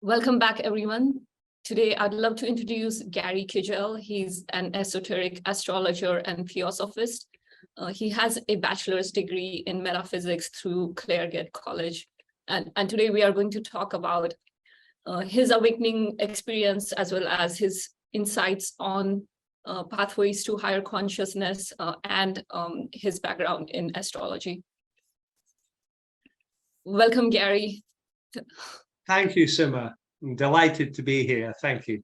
Welcome back, everyone. Today, I'd love to introduce Gary Kugel. He's an esoteric astrologer and theosophist. He has a bachelor's degree in metaphysics through Clairgate College. And today we are going to talk about his awakening experience as well as his insights on pathways to higher consciousness and his background in astrology. Welcome, Gary. Thank you, Sima. I'm delighted to be here. Thank you.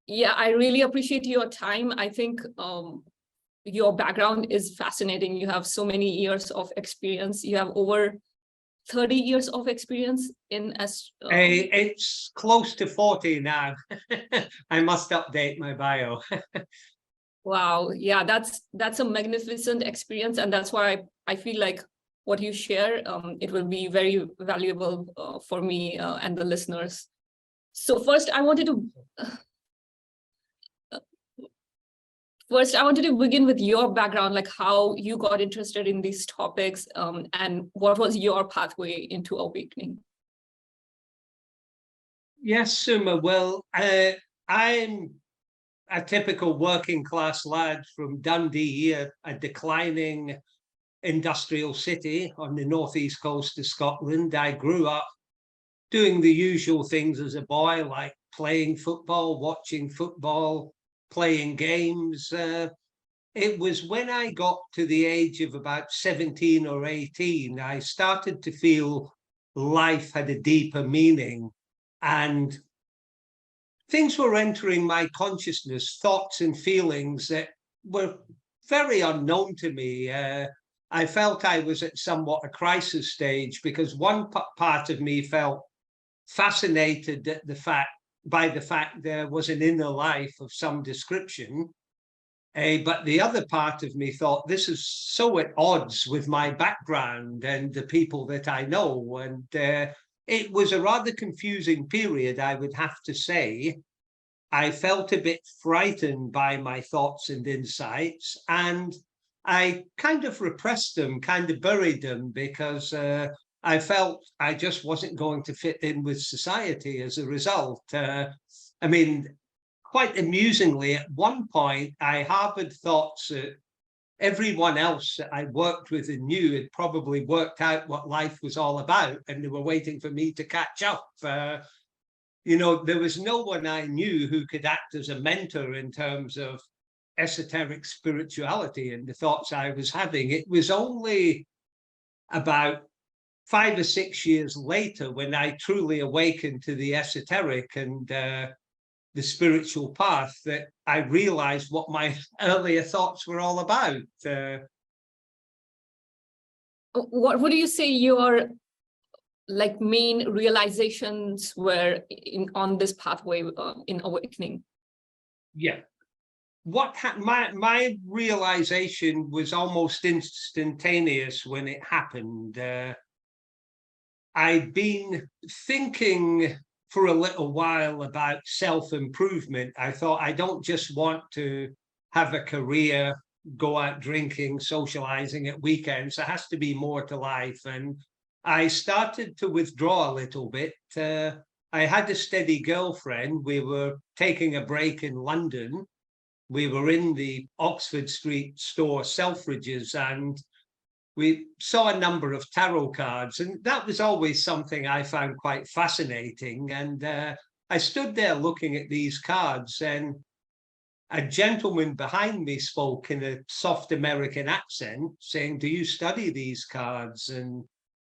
Yeah, I really appreciate your time. I think your background is fascinating. You have so many years of experience. You have over 30 years of experience in it's close to 40 now. I must update my bio. Wow, yeah, that's a magnificent experience, and that's why I feel like what you share, it will be very valuable for me and the listeners. So first, I wanted to begin with your background, like how you got interested in these topics, and what was your pathway into awakening? Yes, Suma. Well, I'm a typical working class lad from Dundee, a declining industrial city on the northeast coast of Scotland. I grew up doing the usual things as a boy, like playing football, watching football, playing games. It was when I got to the age of about 17 or 18, I started to feel life had a deeper meaning, and things were entering my consciousness, thoughts and feelings that were very unknown to me. I felt I was at somewhat a crisis stage because one part of me felt fascinated at by the fact there was an inner life of some description, but the other part of me thought this is so at odds with my background and the people that I know, and it was a rather confusing period, I would have to say. I felt a bit frightened by my thoughts and insights, and I kind of repressed them, kind of buried them, because I felt I just wasn't going to fit in with society as a result. I mean, quite amusingly, at one point, I harbored thoughts that everyone else that I worked with and knew had probably worked out what life was all about, and they were waiting for me to catch up. You know, there was no one I knew who could act as a mentor in terms of esoteric spirituality and the thoughts I was having. It was only about 5 or 6 years later when I truly awakened to the esoteric and the spiritual path that I realized what my earlier thoughts were all about. What do you say your like main realizations were on this pathway in awakening? Yeah. My realization was almost instantaneous when it happened. I'd been thinking for a little while about self-improvement. I thought, I don't just want to have a career, go out drinking, socializing at weekends. There has to be more to life. And I started to withdraw a little bit. I had a steady girlfriend. We were taking a break in London. We were in the Oxford Street store, Selfridges, and we saw a number of tarot cards, and that was always something I found quite fascinating. And I stood there looking at these cards, and a gentleman behind me spoke in a soft American accent saying, "Do you study these cards?" And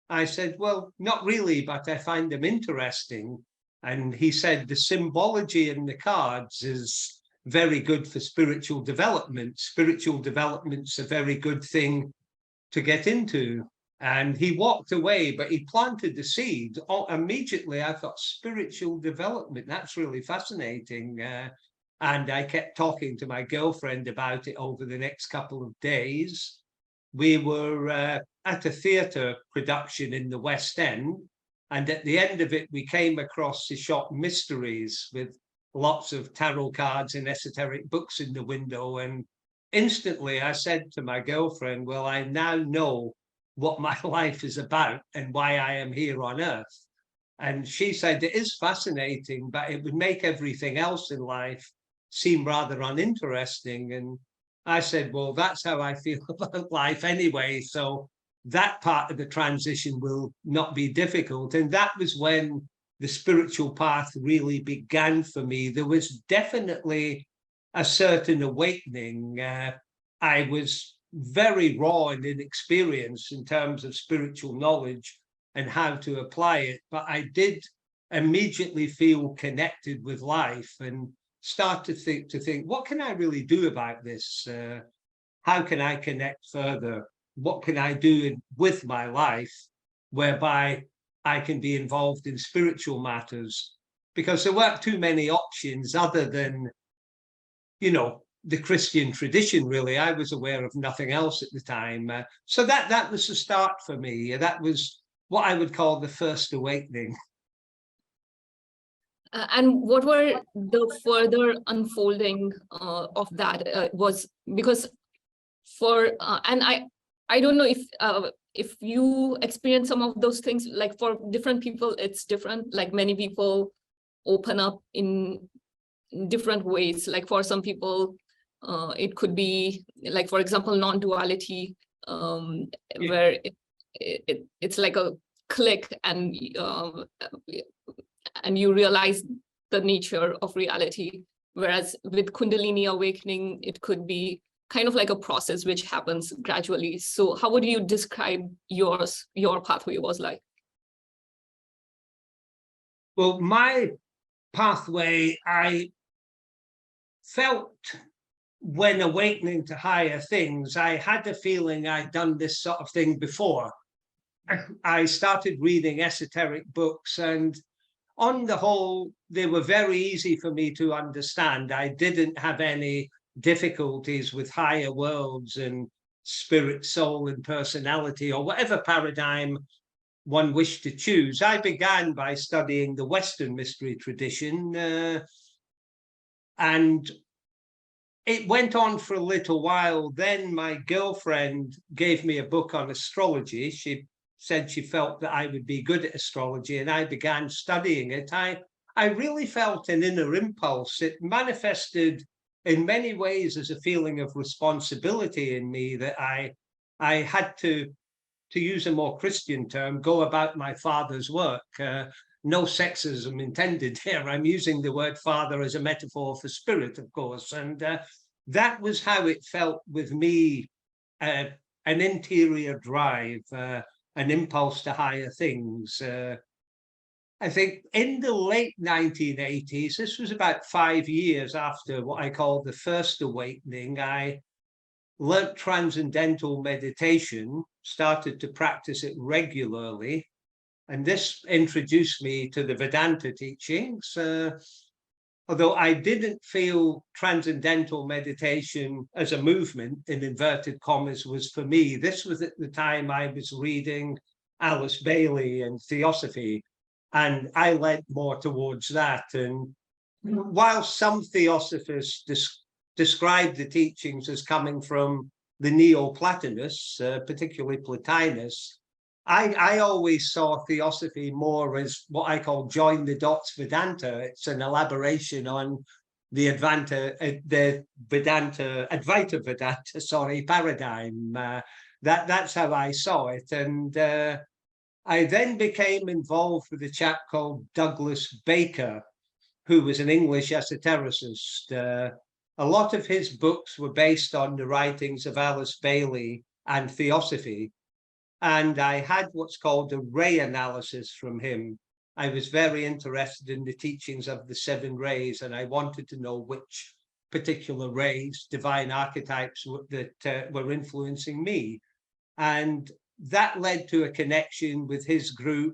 I said, "Well, not really, but I find them interesting." And he said, "The symbology in the cards is very good for spiritual development. Spiritual development's a very good thing to get into." And he walked away, but he planted the seed. Immediately I thought, spiritual development, that's really fascinating. And I kept talking to my girlfriend about it over the next couple of days. We were at a theatre production in the West End, and at the end of it we came across the shop Mysteries with lots of tarot cards and esoteric books in the window, and instantly I said to my girlfriend, well, I now know what my life is about and why I am here on earth. And she said, it is fascinating, but it would make everything else in life seem rather uninteresting. And I said, well, that's how I feel about life anyway. So that part of the transition will not be difficult. And that was when the spiritual path really began for me. There was definitely a certain awakening. I was very raw and inexperienced in terms of spiritual knowledge and how to apply it, but I did immediately feel connected with life and start to think, what can I really do about this? How can I connect further? What can I do with my life whereby I can be involved in spiritual matters? Because there weren't too many options other than, you know, the Christian tradition, really. I was aware of nothing else at the time. So that was the start for me. That was what I would call the first awakening. And what were the further unfolding of that? Was because for and I don't know if you experience some of those things. Like for different people, it's different. Like many people open up in different ways. Like for some people, it could be like, for example, non-duality, where it's like a click and you realize the nature of reality. Whereas with Kundalini awakening, it could be kind of like a process which happens gradually. So how would you describe your pathway was like? Well, my pathway, I felt when awakening to higher things, I had a feeling I'd done this sort of thing before. I started reading esoteric books, and on the whole, they were very easy for me to understand. I didn't have any difficulties with higher worlds and spirit, soul, and personality, or whatever paradigm one wished to choose. I began by studying the Western mystery tradition, and it went on for a little while. Then my girlfriend gave me a book on astrology. She said she felt that I would be good at astrology, and I began studying it. I really felt an inner impulse. It manifested in many ways as a feeling of responsibility in me that I had to use a more Christian term, go about my father's work. No sexism intended here. I'm using the word father as a metaphor for spirit, of course. And that was how it felt with me, an interior drive, an impulse to higher things. I think in the late 1980s, this was about 5 years after what I call the first awakening, I learnt transcendental meditation, started to practice it regularly. And this introduced me to the Vedanta teachings. Although I didn't feel transcendental meditation as a movement, in inverted commas, was for me. This was at the time I was reading Alice Bailey and Theosophy, and I lent more towards that. And while some theosophists describe the teachings as coming from the Neoplatonists, particularly Plotinus, I always saw Theosophy more as what I call join the dots Vedanta. It's an elaboration on the Advaita Vedanta, paradigm. That's how I saw it. And I then became involved with a chap called Douglas Baker, who was an English esotericist. A lot of his books were based on the writings of Alice Bailey and Theosophy. And I had what's called a ray analysis from him. I was very interested in the teachings of the 7 rays, and I wanted to know which particular rays, divine archetypes, that were influencing me. And that led to a connection with his group,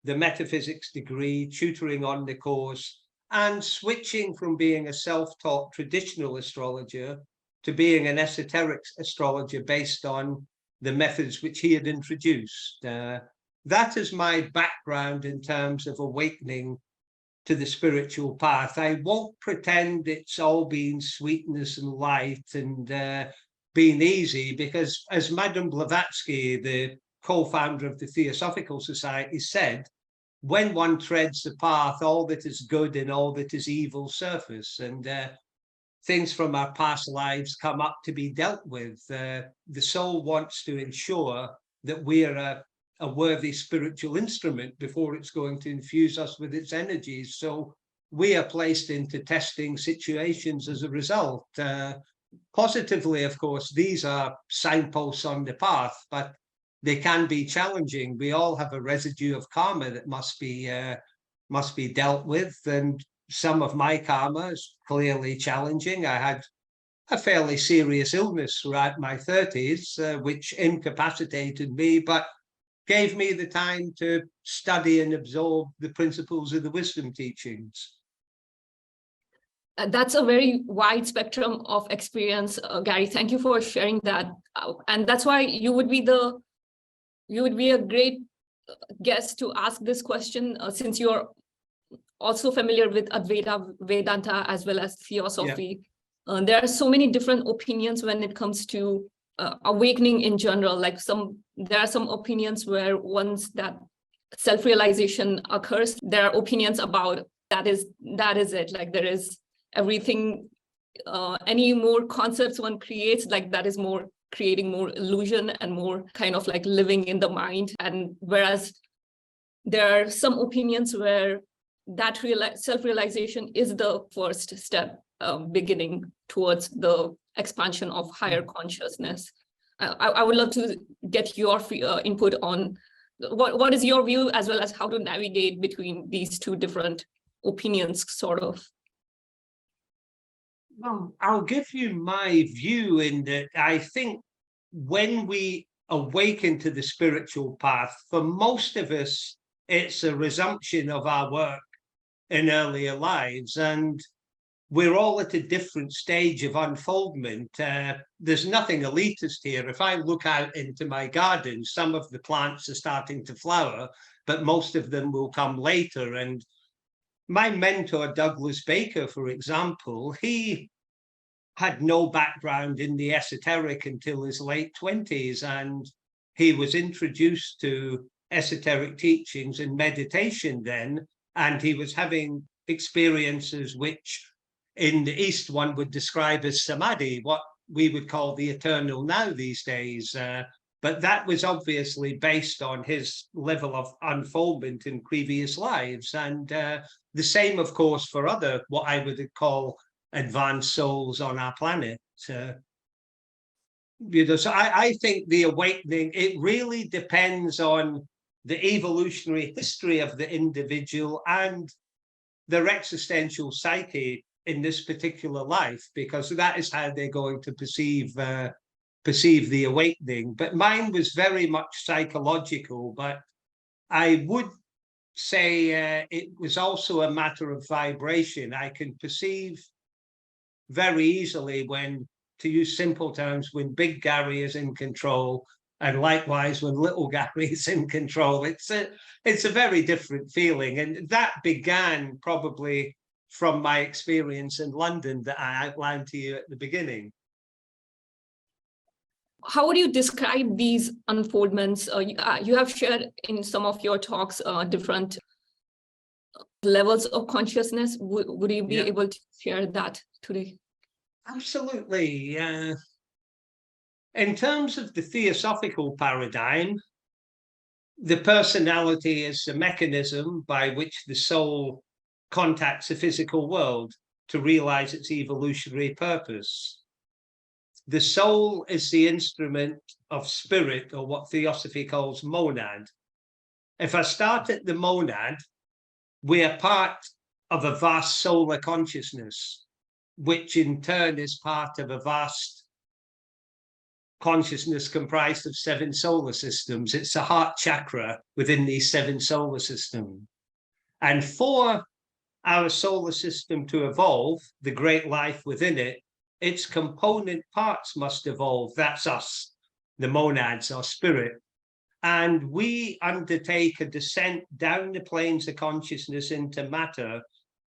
the metaphysics degree, tutoring on the course, and switching from being a self-taught traditional astrologer to being an esoteric astrologer based on the methods which he had introduced. That is my background in terms of awakening to the spiritual path. I won't pretend it's all been sweetness and light and been easy, because as Madame Blavatsky, the co-founder of the Theosophical Society, said, when one treads the path, all that is good and all that is evil surface, and things from our past lives come up to be dealt with. The soul wants to ensure that we are a worthy spiritual instrument before it's going to infuse us with its energies. So we are placed into testing situations as a result. Positively, of course, these are signposts on the path, but they can be challenging. We all have a residue of karma that must be dealt with, and some of my karma is clearly challenging. I had a fairly serious illness throughout my 30s, which incapacitated me, but gave me the time to study and absorb the principles of the wisdom teachings. That's a very wide spectrum of experience, Gary. Thank you for sharing that. And that's why you would be a great guest to ask this question, since you're also familiar with Advaita Vedanta as well as theosophy. Yeah. There are so many different opinions when it comes to awakening in general. Like there are some opinions where once that self-realization occurs, there are opinions about that is it. Like there is everything, any more concepts one creates, like that is more creating more illusion and more kind of like living in the mind. And whereas there are some opinions where that self-realization is the first step, beginning towards the expansion of higher consciousness. I would love to get your input on what is your view, as well as how to navigate between these two different opinions, sort of. Well, I'll give you my view in that I think when we awaken to the spiritual path, for most of us, it's a resumption of our work in earlier lives, and we're all at a different stage of unfoldment. There's nothing elitist here. If I look out into my garden, some of the plants are starting to flower, but most of them will come later. And my mentor, Douglas Baker, for example, he had no background in the esoteric until his late 20s, and he was introduced to esoteric teachings and meditation then, and he was having experiences which in the East one would describe as samadhi, what we would call the eternal now these days. But that was obviously based on his level of unfoldment in previous lives. And the same, of course, for other, what I would call advanced souls on our planet. So I think the awakening, it really depends on the evolutionary history of the individual and their existential psyche in this particular life, because that is how they're going to perceive the awakening. But mine was very much psychological, but I would say it was also a matter of vibration. I can perceive very easily when, to use simple terms, when Big Gary is in control, and likewise when Little Gary is in control. It's a very different feeling, and that began probably from my experience in London that I outlined to you at the beginning. How would you describe these unfoldments? You have shared in some of your talks different levels of consciousness. Would you be able to share that today? Absolutely. In terms of the theosophical paradigm, the personality is a mechanism by which the soul contacts the physical world to realize its evolutionary purpose. The soul is the instrument of spirit, or what theosophy calls monad. If I start at the monad, we are part of a vast solar consciousness, which in turn is part of a vast consciousness comprised of 7 solar systems. It's a heart chakra within these 7 solar systems. And for our solar system to evolve, the great life within it, its component parts must evolve. That's us, the monads, our spirit. And we undertake a descent down the planes of consciousness into matter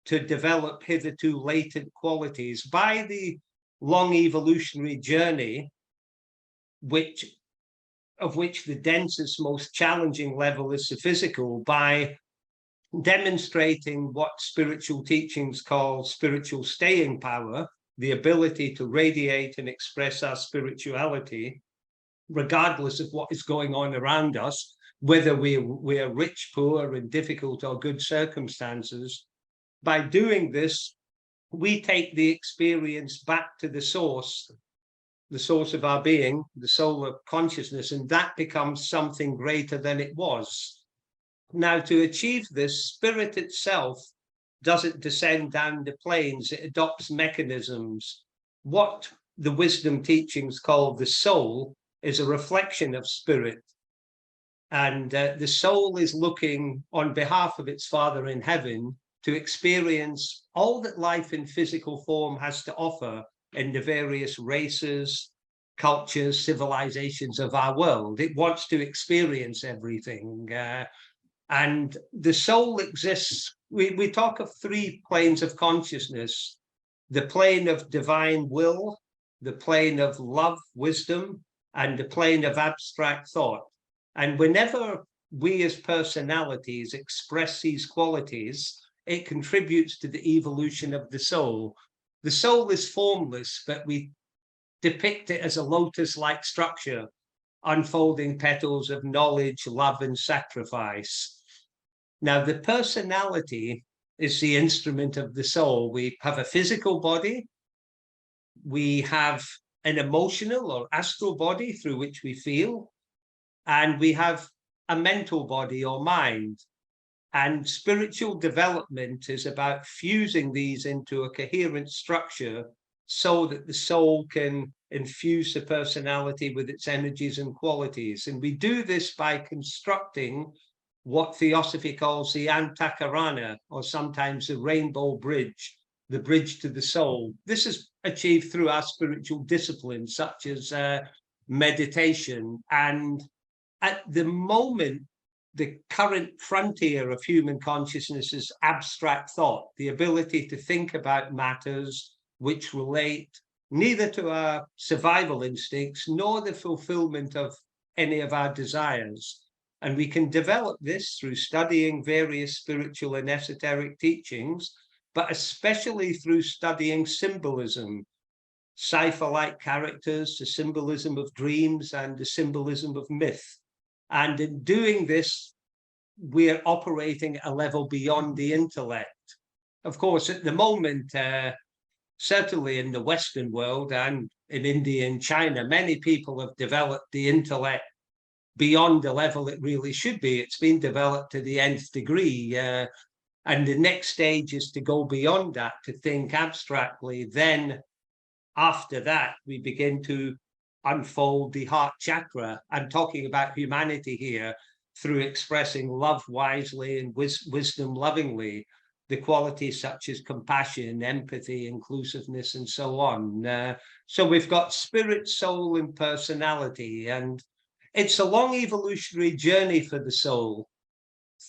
to develop hitherto latent qualities. By the long evolutionary journey, of which the densest, most challenging level is the physical, by demonstrating what spiritual teachings call spiritual staying power, the ability to radiate and express our spirituality, regardless of what is going on around us, whether we're rich, poor, in difficult or good circumstances. By doing this, we take the experience back to the source of our being, the soul of consciousness, and that becomes something greater than it was. Now, to achieve this, spirit itself doesn't descend down the planes, it adopts mechanisms. What the wisdom teachings call the soul is a reflection of spirit. And the soul is looking on behalf of its Father in heaven to experience all that life in physical form has to offer in the various races, cultures, civilizations of our world. It wants to experience everything. And the soul exists, we talk of three planes of consciousness: the plane of divine will, the plane of love, wisdom, and the plane of abstract thought. And whenever we as personalities express these qualities, it contributes to the evolution of the soul. The soul is formless, but we depict it as a lotus-like structure, unfolding petals of knowledge, love, and sacrifice. Now, the personality is the instrument of the soul. We have a physical body, we have an emotional or astral body through which we feel, and we have a mental body or mind. And spiritual development is about fusing these into a coherent structure so that the soul can infuse the personality with its energies and qualities. And we do this by constructing what Theosophy calls the Antakarana, or sometimes the rainbow bridge, the bridge to the soul. This is achieved through our spiritual disciplines, such as meditation. And at the moment, the current frontier of human consciousness is abstract thought, the ability to think about matters which relate neither to our survival instincts nor the fulfillment of any of our desires. And we can develop this through studying various spiritual and esoteric teachings, but especially through studying symbolism, cipher-like characters, the symbolism of dreams and the symbolism of myth. And in doing this, we're operating at a level beyond the intellect. Of course, at the moment, certainly in the Western world and in India and China, many people have developed the intellect beyond the level it really should be. It's been developed to the nth degree. And the next stage is to go beyond that, to think abstractly. Then after that, we begin to unfold the heart chakra. I'm talking about humanity here, through expressing love wisely and wisdom lovingly, the qualities such as compassion, empathy, inclusiveness, and so on. So we've got spirit, soul, and personality, and it's a long evolutionary journey for the soul.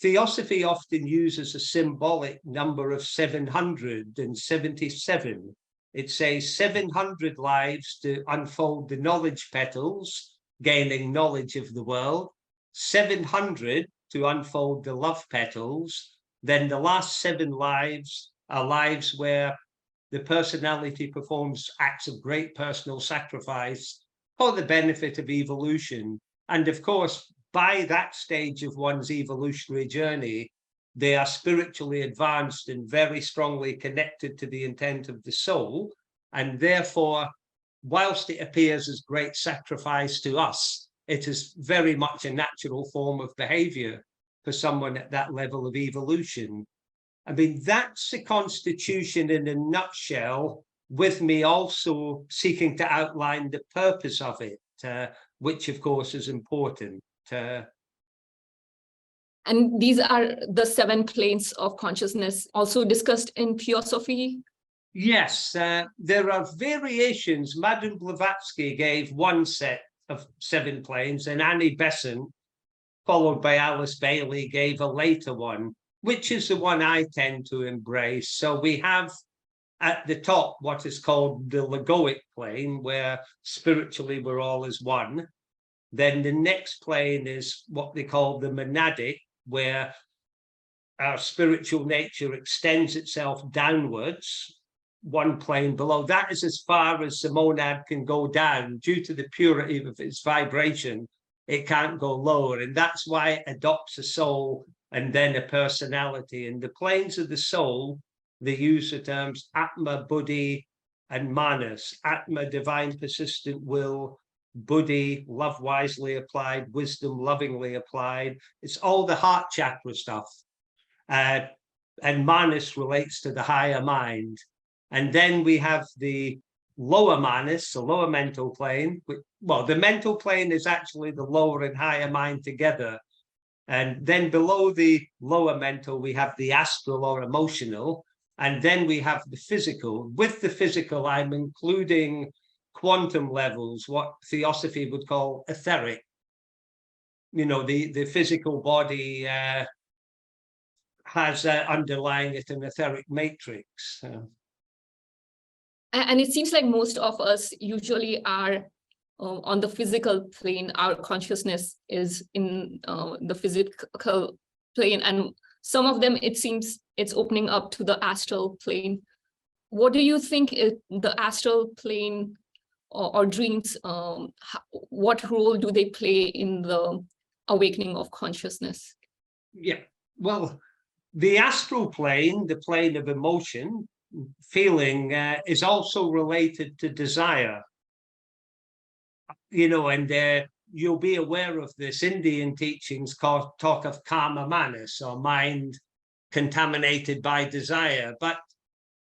Theosophy often uses a symbolic number of 777. It says 700 lives to unfold the knowledge petals, gaining knowledge of the world, 700 to unfold the love petals, then the last 7 lives are lives where the personality performs acts of great personal sacrifice for the benefit of evolution. And of course, by that stage of one's evolutionary journey, they are spiritually advanced and very strongly connected to the intent of the soul. And therefore, whilst it appears as great sacrifice to us, it is very much a natural form of behavior for someone at that level of evolution. I mean, that's the constitution in a nutshell, with me also seeking to outline the purpose of it, which of course is important. And these are the 7 planes of consciousness also discussed in Theosophy? Yes, there are variations. Madame Blavatsky gave one set of 7 planes, and Annie Besant, followed by Alice Bailey, gave a later one, which is the one I tend to embrace. So we have at the top what is called the Logoic plane, where spiritually we're all as one. Then the next plane is what they call the Monadic, where our spiritual nature extends itself downwards, one plane below. That is as far as the monad can go down. Due to the purity of its vibration, it can't go lower. And that's why it adopts a soul and then a personality. And the planes of the soul, they use the terms Atma, Buddhi, and Manas. Atma, divine persistent will. Buddhi, love wisely applied. Wisdom, lovingly applied. It's all the heart chakra stuff. And Manas relates to the higher mind. And then we have the lower Manas, the lower mental plane. Well, the mental plane is actually the lower and higher mind together. And then below the lower mental, we have the astral or emotional. And then we have the physical. With the physical, I'm including quantum levels, what Theosophy would call etheric. You know, the physical body has underlying it an etheric matrix. And it seems like most of us usually are on the physical plane. Our consciousness is in the physical plane, and some of them, it seems it's opening up to the astral plane. What do you think the astral plane or dreams, what role do they play in the awakening of consciousness? Yeah, well, the astral plane, the plane of emotion, feeling, is also related to desire. You know, and you'll be aware of this. Indian teachings talk of karma manas, or mind contaminated by desire. But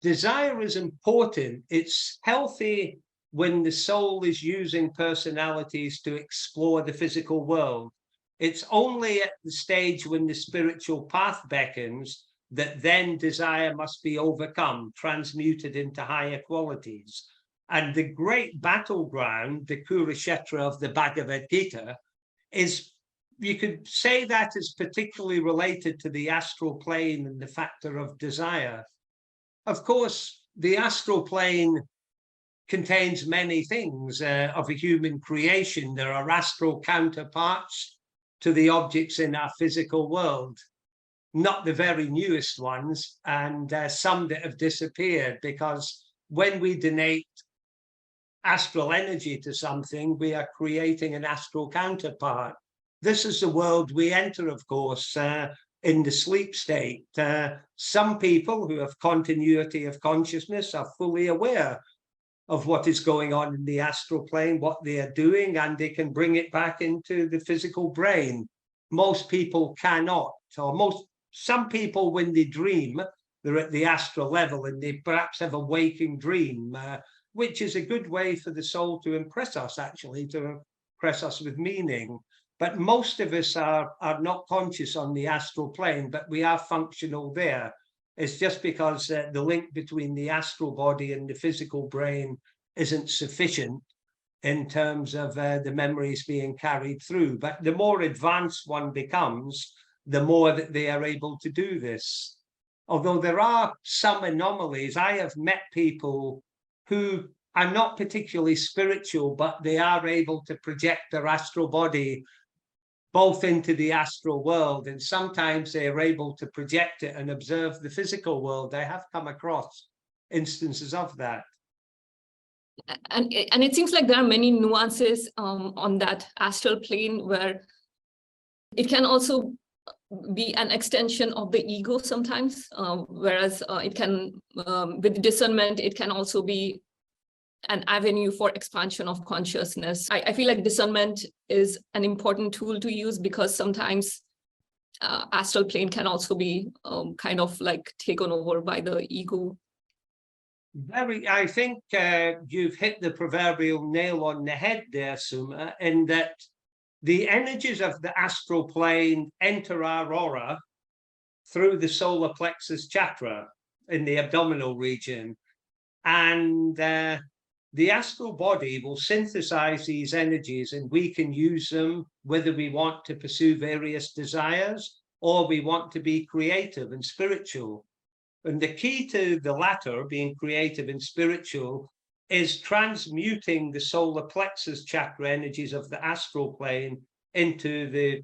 desire is important. It's healthy when the soul is using personalities to explore the physical world. It's only at the stage when the spiritual path beckons that then desire must be overcome, transmuted into higher qualities. And the great battleground, the Kurukshetra of the Bhagavad Gita, is, you could say that is particularly related to the astral plane and the factor of desire. Of course, the astral plane contains many things of a human creation. There are astral counterparts to the objects in our physical world, not the very newest ones, and some that have disappeared, because when we donate astral energy to something, we are creating an astral counterpart. This is the world we enter, of course, in the sleep state. Some people who have continuity of consciousness are fully aware of what is going on in the astral plane, what they are doing, and they can bring it back into the physical brain. Most people cannot, or some people, when they dream, they're at the astral level and they perhaps have a waking dream, which is a good way for the soul to impress us, actually, to impress us with meaning. But most of us are not conscious on the astral plane, but we are functional there. It's just because the link between the astral body and the physical brain isn't sufficient in terms of the memories being carried through. But the more advanced one becomes, the more that they are able to do this. Although there are some anomalies. I have met people who are not particularly spiritual, but they are able to project their astral body both into the astral world, and sometimes they are able to project it and observe the physical world. I have come across instances of that. And it seems like there are many nuances on that astral plane, where it can also be an extension of the ego sometimes, whereas it can, with discernment, it can also be an avenue for expansion of consciousness. I feel like discernment is an important tool to use, because sometimes astral plane can also be kind of like taken over by the ego. I think you've hit the proverbial nail on the head there, Suma, in that the energies of the astral plane enter our aura through the solar plexus chakra in the abdominal region. And the astral body will synthesize these energies, and we can use them whether we want to pursue various desires or we want to be creative and spiritual. And the key to the latter, being creative and spiritual, is transmuting the solar plexus chakra energies of the astral plane into the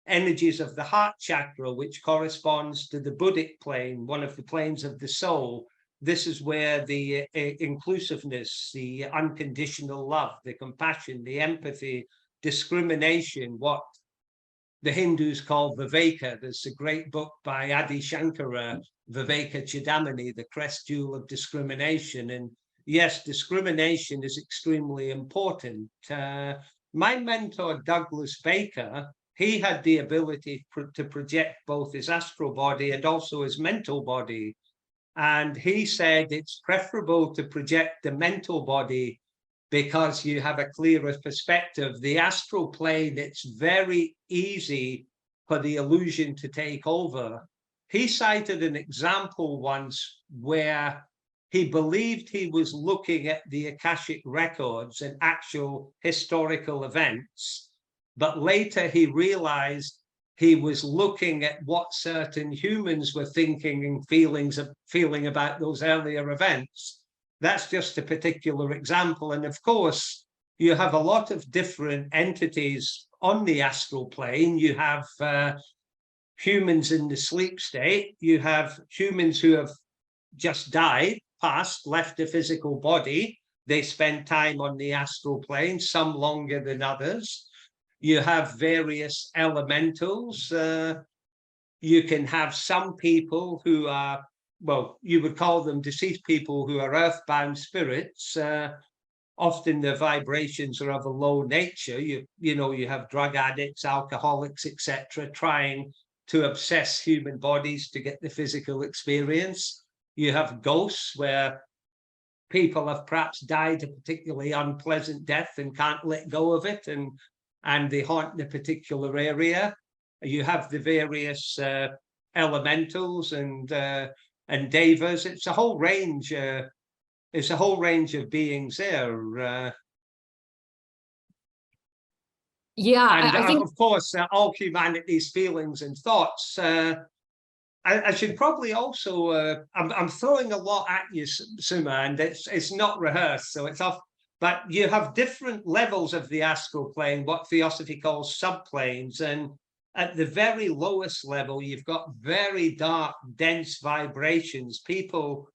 energies of the heart chakra, which corresponds to the Buddhic plane, one of the planes of the soul. This is where the inclusiveness, the unconditional love, the compassion, the empathy, discrimination, what the Hindus call Viveka. There's a great book by Adi Shankara, Viveka Chidamani, The Crest Jewel of Discrimination. And yes, discrimination is extremely important. My mentor, Douglas Baker, he had the ability to project both his astral body and also his mental body. And he said it's preferable to project the mental body because you have a clearer perspective. The astral plane, it's very easy for the illusion to take over. He cited an example once where he believed he was looking at the Akashic records and actual historical events, but later he realized he was looking at what certain humans were thinking and feeling about those earlier events. That's just a particular example. And of course, you have a lot of different entities on the astral plane. You have humans in the sleep state. You have humans who have just died, passed, left the physical body. They spend time on the astral plane, some longer than others. You have various elementals. You can have some people who are, well, you would call them deceased people who are earthbound spirits. Often their vibrations are of a low nature. You know, you have drug addicts, alcoholics, etc., trying to obsess human bodies to get the physical experience. You have ghosts where people have perhaps died a particularly unpleasant death and can't let go of it, and they haunt a particular area. You have the various elementals and devas. It's a whole range. It's a whole range of beings there. Yeah, and I think of course, all humanity's feelings and thoughts. I should probably also. I'm throwing a lot at you, Suma, and it's not rehearsed, so it's off. But you have different levels of the astral plane, what Theosophy calls subplanes. And at the very lowest level, you've got very dark, dense vibrations, people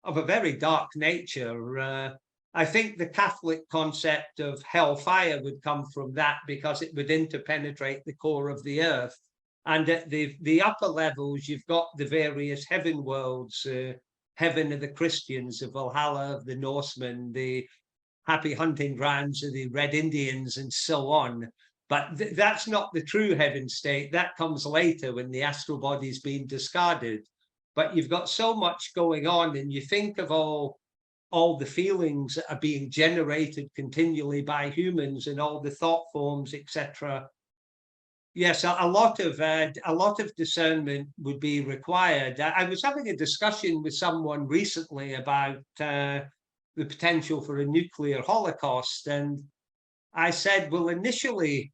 of a very dark nature. I think the Catholic concept of hellfire would come from that, because it would interpenetrate the core of the earth. And at the upper levels, you've got the various heaven worlds, heaven of the Christians, the Valhalla of the Norsemen, the happy hunting grounds of the Red Indians, and so on. But that's not the true heaven state. That comes later when the astral body's been discarded. But you've got so much going on, and you think of all the feelings that are being generated continually by humans and all the thought forms, etc. Yes, a lot of discernment would be required. I was having a discussion with someone recently about the potential for a nuclear holocaust. And I said, well, initially,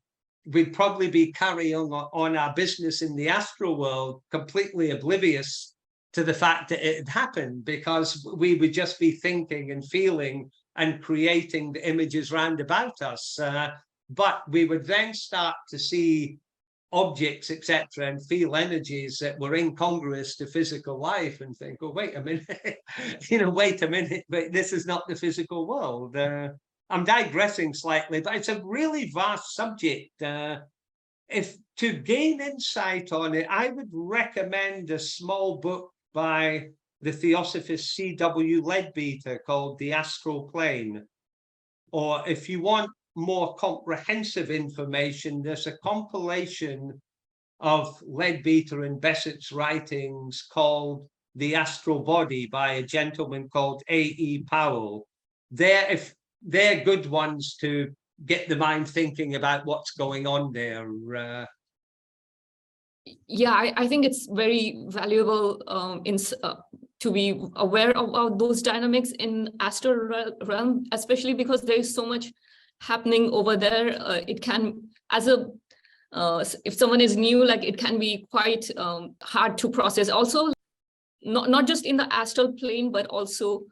we'd probably be carrying on our business in the astral world, completely oblivious to the fact that it had happened, because we would just be thinking and feeling and creating the images round about us. But we would then start to see objects, etc., and feel energies that were incongruous to physical life, and think, oh, wait a minute, wait a minute, but this is not the physical world. I'm digressing slightly, but it's a really vast subject. If to gain insight on it, I would recommend a small book by the Theosophist C.W. Leadbeater called The Astral Plane. Or if you want more comprehensive information, there's a compilation of Leadbeater and Bessett's writings called The Astral Body by a gentleman called A.E. Powell. They're good ones to get the mind thinking about what's going on there. Yeah, I think it's very valuable to be aware of those dynamics in astral realm, especially because there is so much happening over there. It can, if someone is new, like, it can be quite hard to process. Also, not just in the astral plane, but also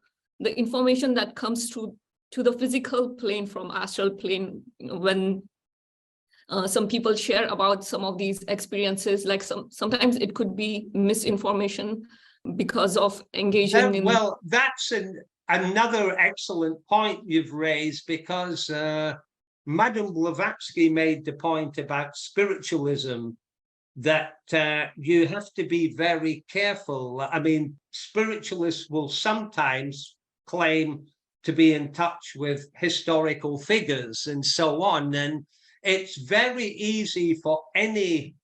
the information that comes to the physical plane from astral plane, when Some people share about some of these experiences, like sometimes it could be misinformation because of engaging in. Well, that's another excellent point you've raised, because Madame Blavatsky made the point about spiritualism, that you have to be very careful. I mean, spiritualists will sometimes claim to be in touch with historical figures and so on, and it's very easy for any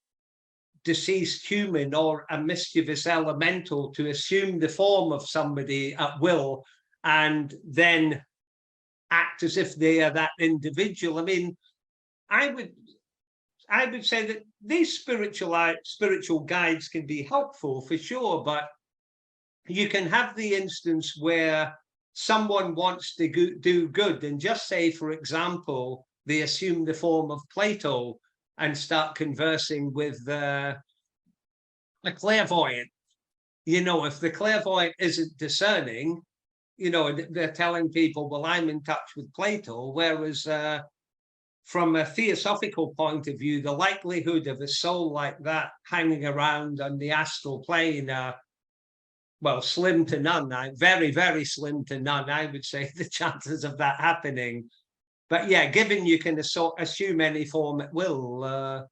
deceased human or a mischievous elemental to assume the form of somebody at will and then act as if they are that individual. I mean, I would say that these spiritual guides can be helpful for sure, but you can have the instance where someone wants to do good and just say, for example, they assume the form of Plato and start conversing with a clairvoyant. You know, if the clairvoyant isn't discerning, you know, they're telling people, well, I'm in touch with Plato, whereas from a theosophical point of view, the likelihood of a soul like that hanging around on the astral plane are, well, slim to none. Very, very slim to none, I would say, the chances of that happening. But yeah, given you can assume any form at will,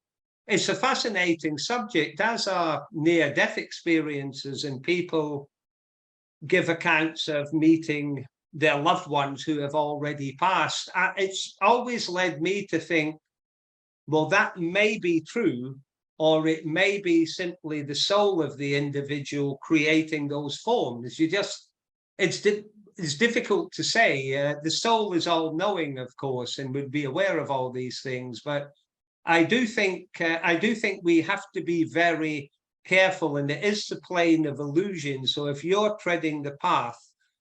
it's a fascinating subject, as are near-death experiences, and people give accounts of meeting their loved ones who have already passed. It's always led me to think, well, that may be true, or it may be simply the soul of the individual creating those forms. It's difficult to say. The soul is all-knowing, of course, and would be aware of all these things. But I do think we have to be very careful, and it is the plane of illusion. So if you're treading the path,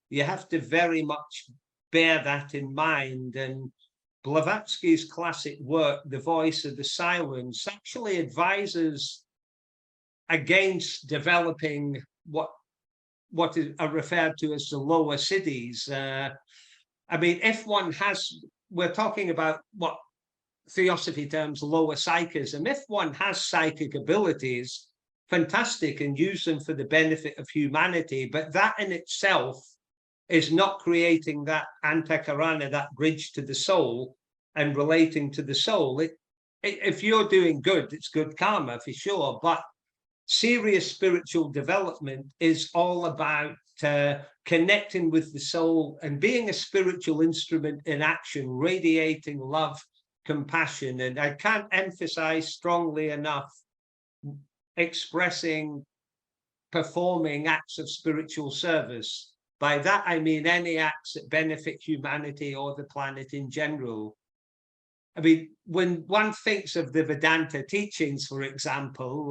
you have to very much bear that in mind. And Blavatsky's classic work, The Voice of the Silence, actually advises against developing what are referred to as the lower cities. I mean, if one has, we're talking about what theosophy terms lower psychism. If one has psychic abilities, fantastic, and use them for the benefit of humanity, but that in itself is not creating that antakarana, that bridge to the soul and relating to the soul. If you're doing good, it's good karma for sure, but serious spiritual development is all about connecting with the soul and being a spiritual instrument in action, radiating love, compassion. And I can't emphasize strongly enough performing acts of spiritual service. By that, I mean any acts that benefit humanity or the planet in general. I mean, when one thinks of the Vedanta teachings, for example,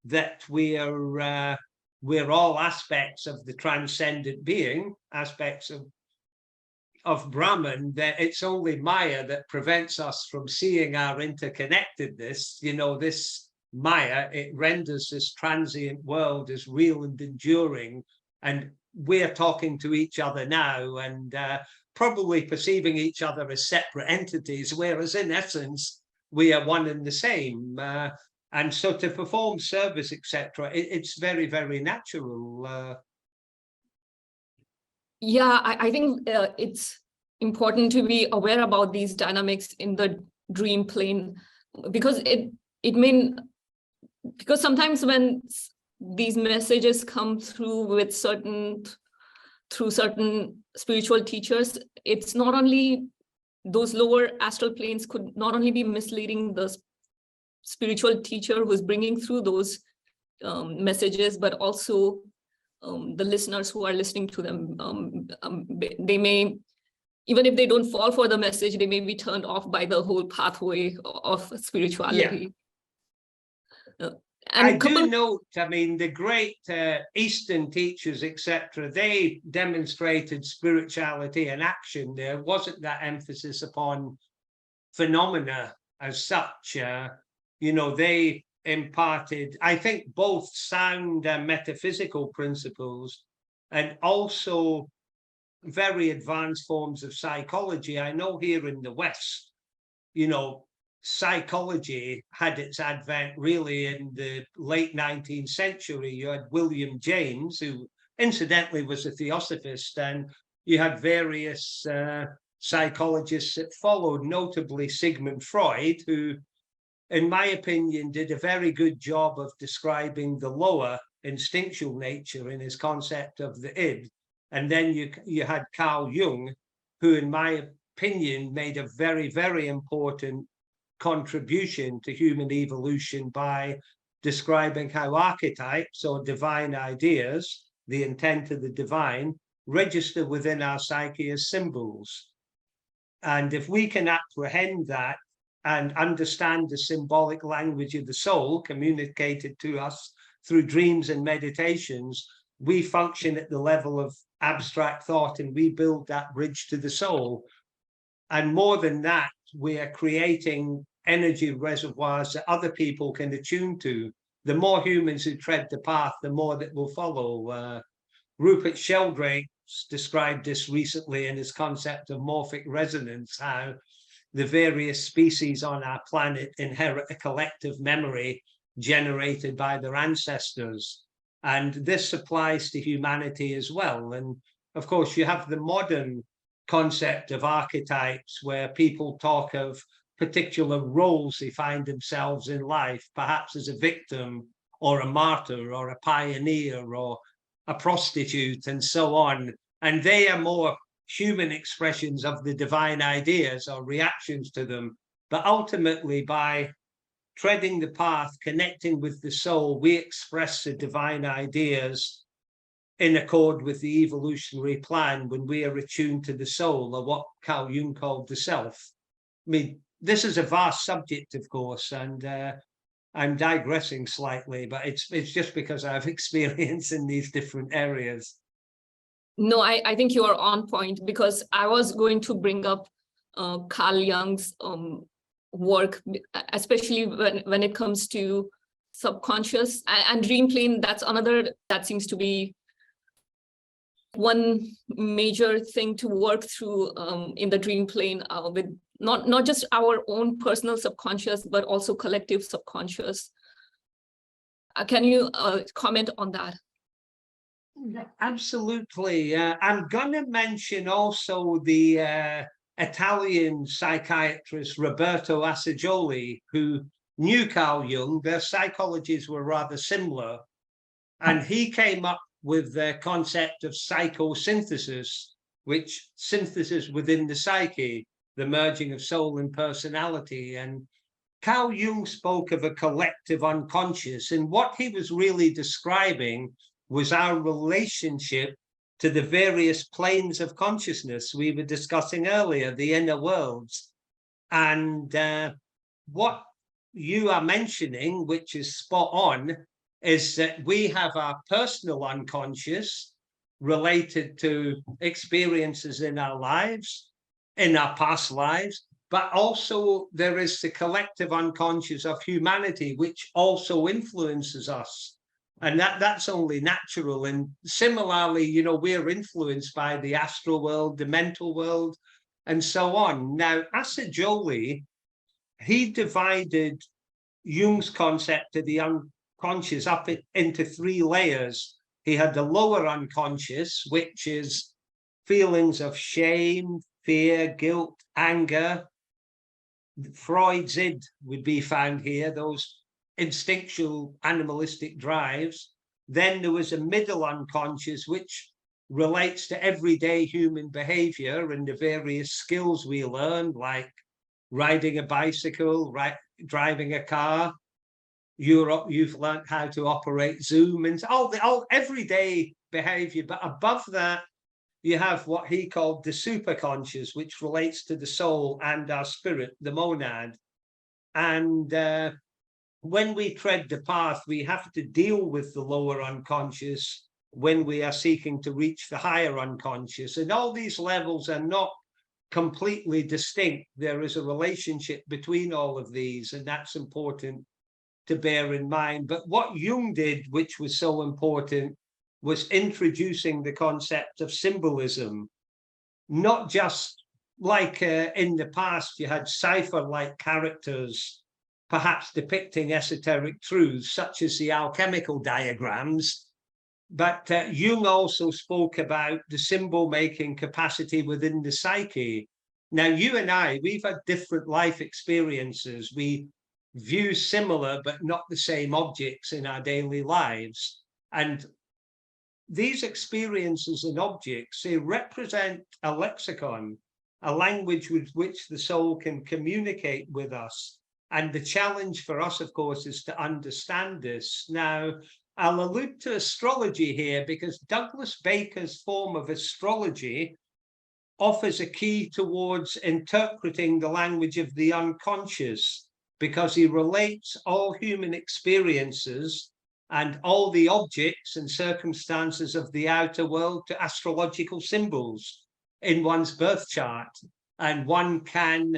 that we're all aspects of the transcendent being, aspects of Brahman, that it's only Maya that prevents us from seeing our interconnectedness. You know, this Maya, it renders this transient world as real and enduring, and we're talking to each other now and probably perceiving each other as separate entities, whereas in essence we are one and the same. And so to perform service, etc., it's very, very natural. Yeah, I think it's important to be aware about these dynamics in the dream plane, because because sometimes when these messages come through through certain spiritual teachers, it's not only those lower astral planes could not only be misleading the spiritual teacher who's bringing through those messages, but also the listeners who are listening to them. They may, even if they don't fall for the message, they may be turned off by the whole pathway of spirituality. Yeah. I do note, I mean, the great Eastern teachers, etc., they demonstrated spirituality and action. There wasn't that emphasis upon phenomena as such. You know, they imparted, I think, both sound metaphysical principles and also very advanced forms of psychology. I know here in the West, you know, psychology had its advent really in the late 19th century. You had William James, who incidentally was a theosophist, and you had various psychologists that followed, notably Sigmund Freud, who, in my opinion, did a very good job of describing the lower instinctual nature in his concept of the id. And then you had Carl Jung, who, in my opinion, made a very, very important contribution to human evolution by describing how archetypes or divine ideas, the intent of the divine, register within our psyche as symbols. And if we can apprehend that and understand the symbolic language of the soul communicated to us through dreams and meditations, we function at the level of abstract thought and we build that bridge to the soul. And more than that, we are creating energy reservoirs that other people can attune to. The more humans who tread the path, the more that will follow. Rupert Sheldrake described this recently in his concept of morphic resonance, how the various species on our planet inherit a collective memory generated by their ancestors. And this applies to humanity as well. And of course, you have the modern concept of archetypes where people talk of particular roles they find themselves in life, perhaps as a victim or a martyr or a pioneer or a prostitute and so on. And they are more human expressions of the divine ideas or reactions to them. But ultimately, by treading the path, connecting with the soul, we express the divine ideas in accord with the evolutionary plan when we are attuned to the soul, or what Carl Jung called the self. I mean, this is a vast subject, of course, and I'm digressing slightly, but it's just because I have experience in these different areas. No, I think you are on point, because I was going to bring up Carl Jung's work, especially when it comes to subconscious and dream plane. That's another that seems to be one major thing to work through in the dream plane, with not just our own personal subconscious, but also collective subconscious. Can you comment on that? Absolutely. I'm going to mention also the Italian psychiatrist Roberto Assagioli, who knew Carl Jung. Their psychologies were rather similar. And he came up with the concept of psychosynthesis, which synthesis within the psyche, the merging of soul and personality. And Carl Jung spoke of a collective unconscious, and what he was really describing was our relationship to the various planes of consciousness we were discussing earlier, the inner worlds. And what you are mentioning, which is spot on, is that we have our personal unconscious related to experiences in our lives, in our past lives, but also there is the collective unconscious of humanity, which also influences us. And that's only natural. And similarly, you know, we're influenced by the astral world, the mental world, and so on. Now, Assagioli, he divided Jung's concept of the unconscious up into three layers. He had the lower unconscious, which is feelings of shame, fear, guilt, anger. Freud's id would be found here, those instinctual animalistic drives. Then there was a middle unconscious, which relates to everyday human behavior and the various skills we learn, like riding a bicycle, driving a car. You've learned how to operate Zoom and all everyday behavior. But above that, you have what he called the superconscious, which relates to the soul and our spirit, the monad. And when we tread the path, we have to deal with the lower unconscious when we are seeking to reach the higher unconscious. And all these levels are not completely distinct. There is a relationship between all of these, and that's important to bear in mind. But what Jung did, which was so important, was introducing the concept of symbolism, not just like in the past, you had cipher-like characters, perhaps depicting esoteric truths, such as the alchemical diagrams. But Jung also spoke about the symbol-making capacity within the psyche. Now, you and I, we've had different life experiences. We view similar but not the same objects in our daily lives. And these experiences and objects, they represent a lexicon, a language with which the soul can communicate with us. And the challenge for us, of course, is to understand this. Now, I'll allude to astrology here because Douglas Baker's form of astrology offers a key towards interpreting the language of the unconscious, because he relates all human experiences and all the objects and circumstances of the outer world to astrological symbols in one's birth chart. And one can,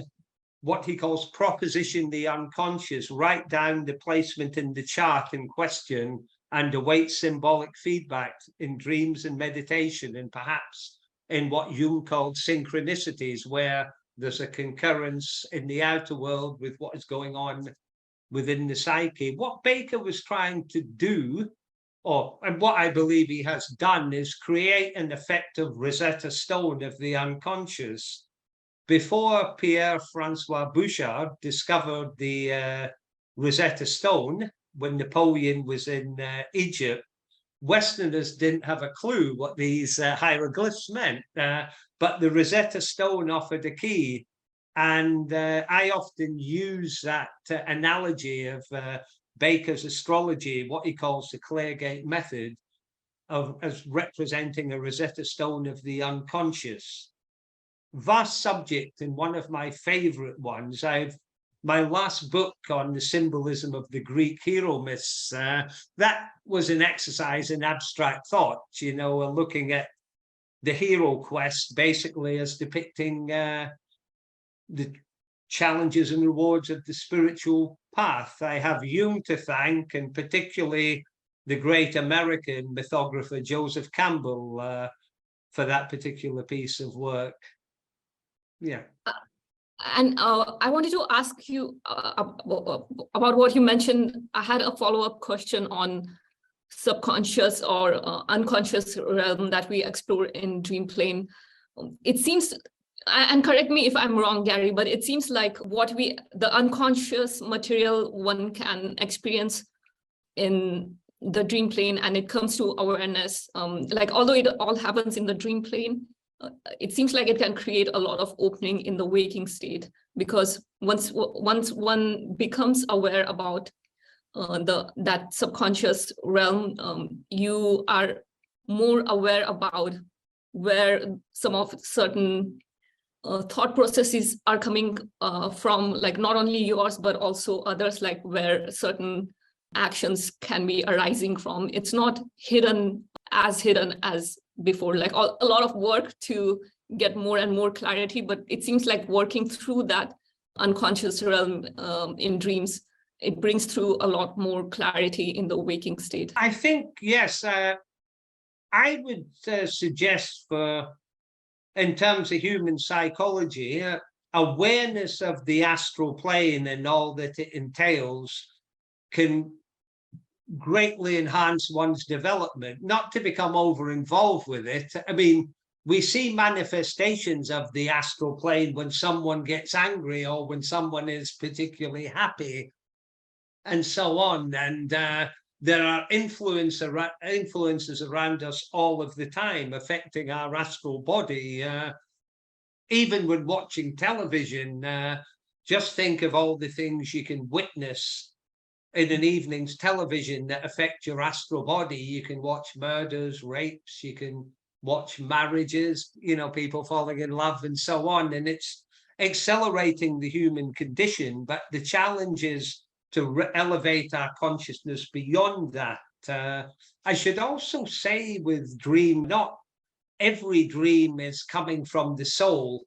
what he calls, proposition the unconscious, write down the placement in the chart in question and await symbolic feedback in dreams and meditation, and perhaps in what Jung called synchronicities, where there's a concurrence in the outer world with what is going on within the psyche. What Baker was trying to do, and what I believe he has done, is create an effective Rosetta Stone of the unconscious. Before Pierre-Francois Bouchard discovered the Rosetta Stone, when Napoleon was in Egypt, Westerners didn't have a clue what these hieroglyphs meant, but the Rosetta Stone offered a key. And I often use that analogy of Baker's astrology, what he calls the Claregate method, as representing a Rosetta Stone of the unconscious. Vast subject, and one of my favorite ones. My last book on the symbolism of the Greek hero myths, that was an exercise in abstract thought, looking at the hero quest basically as depicting the challenges and rewards of the spiritual path. I have Jung to thank, and particularly the great American mythographer Joseph Campbell, for that particular piece of work. Yeah. And I wanted to ask you about what you mentioned. I had a follow-up question on subconscious or unconscious realm that we explore in Dream Plane. It seems, and correct me if I'm wrong, Gary, but it seems like the unconscious material one can experience in the dream plane, and it comes to awareness. Although it all happens in the dream plane, it seems like it can create a lot of opening in the waking state, because once one becomes aware about that subconscious realm, you are more aware about where some of certain thought processes are coming from, like not only yours but also others, like where certain actions can be arising from. It's not hidden as before, like a lot of work to get more and more clarity, but it seems like working through that unconscious realm in dreams, it brings through a lot more clarity in the waking state. I think, yes, I would suggest in terms of human psychology, awareness of the astral plane and all that it entails can greatly enhance one's development, not to become over-involved with it. I mean, we see manifestations of the astral plane when someone gets angry or when someone is particularly happy and so on. And there are influences around us all of the time affecting our astral body. Even when watching television, just think of all the things you can witness in an evening's television that affect your astral body. You can watch murders, rapes, you can watch marriages, people falling in love and so on. And it's accelerating the human condition. But the challenge is to elevate our consciousness beyond that. I should also say with dream, not every dream is coming from the soul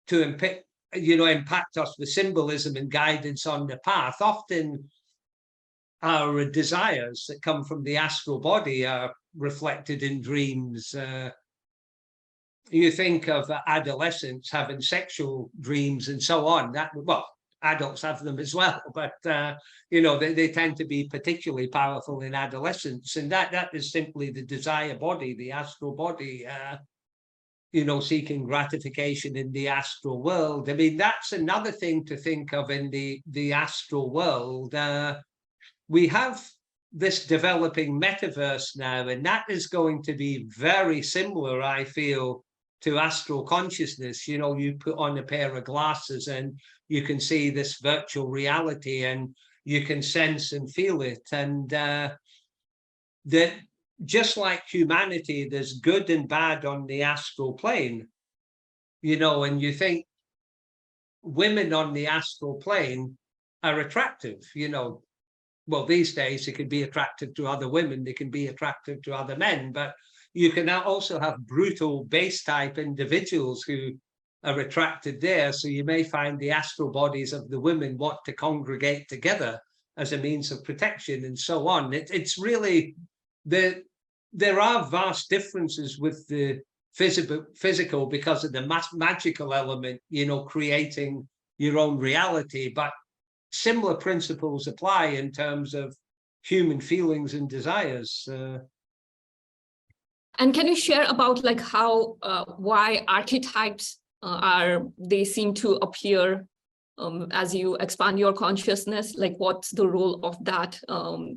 to impact us with symbolism and guidance on the path. Often our desires that come from the astral body are reflected in dreams. you think of adolescents having sexual dreams and so on. That, well, adults have them as well, but you know, they tend to be particularly powerful in adolescence, and that is simply the desire body, the astral body, you know, seeking gratification in the astral world. I mean, that's another thing to think of in the astral world. We have this developing metaverse now, and that is going to be very similar, I feel, to astral consciousness. You know, you put on a pair of glasses and you can see this virtual reality, and you can sense and feel it. And that, just like humanity, there's good and bad on the astral plane, you know, and you think women on the astral plane are attractive, you know. Well, these days they can be attractive to other women, they can be attractive to other men, but you can now also have brutal base type individuals who are attracted there. So you may find the astral bodies of the women want to congregate together as a means of protection and so on. It's really, there are vast differences with the physical because of the magical element, you know, creating your own reality, but similar principles apply in terms of human feelings and desires. And can you share about like how, why archetypes they seem to appear as you expand your consciousness? Like what's the role of that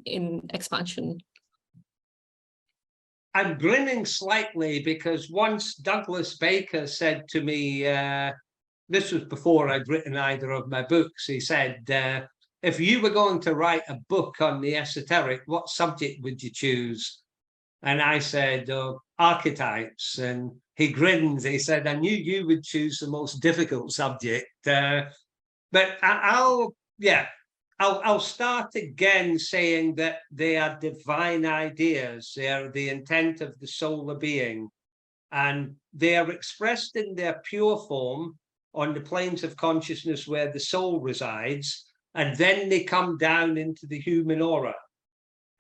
in expansion? I'm grinning slightly because once Douglas Baker said to me, this was before I'd written either of my books, he said, if you were going to write a book on the esoteric, what subject would you choose? And I said, archetypes. And he grinned. He said, I knew you would choose the most difficult subject. But I'll start again saying that they are divine ideas. They are the intent of the solar being. And they are expressed in their pure form on the planes of consciousness where the soul resides, and then they come down into the human aura.